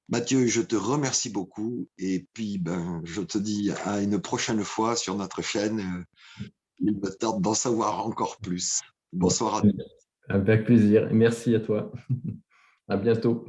Mathieu, je te remercie beaucoup et puis je te dis à une prochaine fois sur notre chaîne. Il me tarde d'en savoir encore plus. Bonsoir à tous. Avec plaisir. Merci à toi. À bientôt.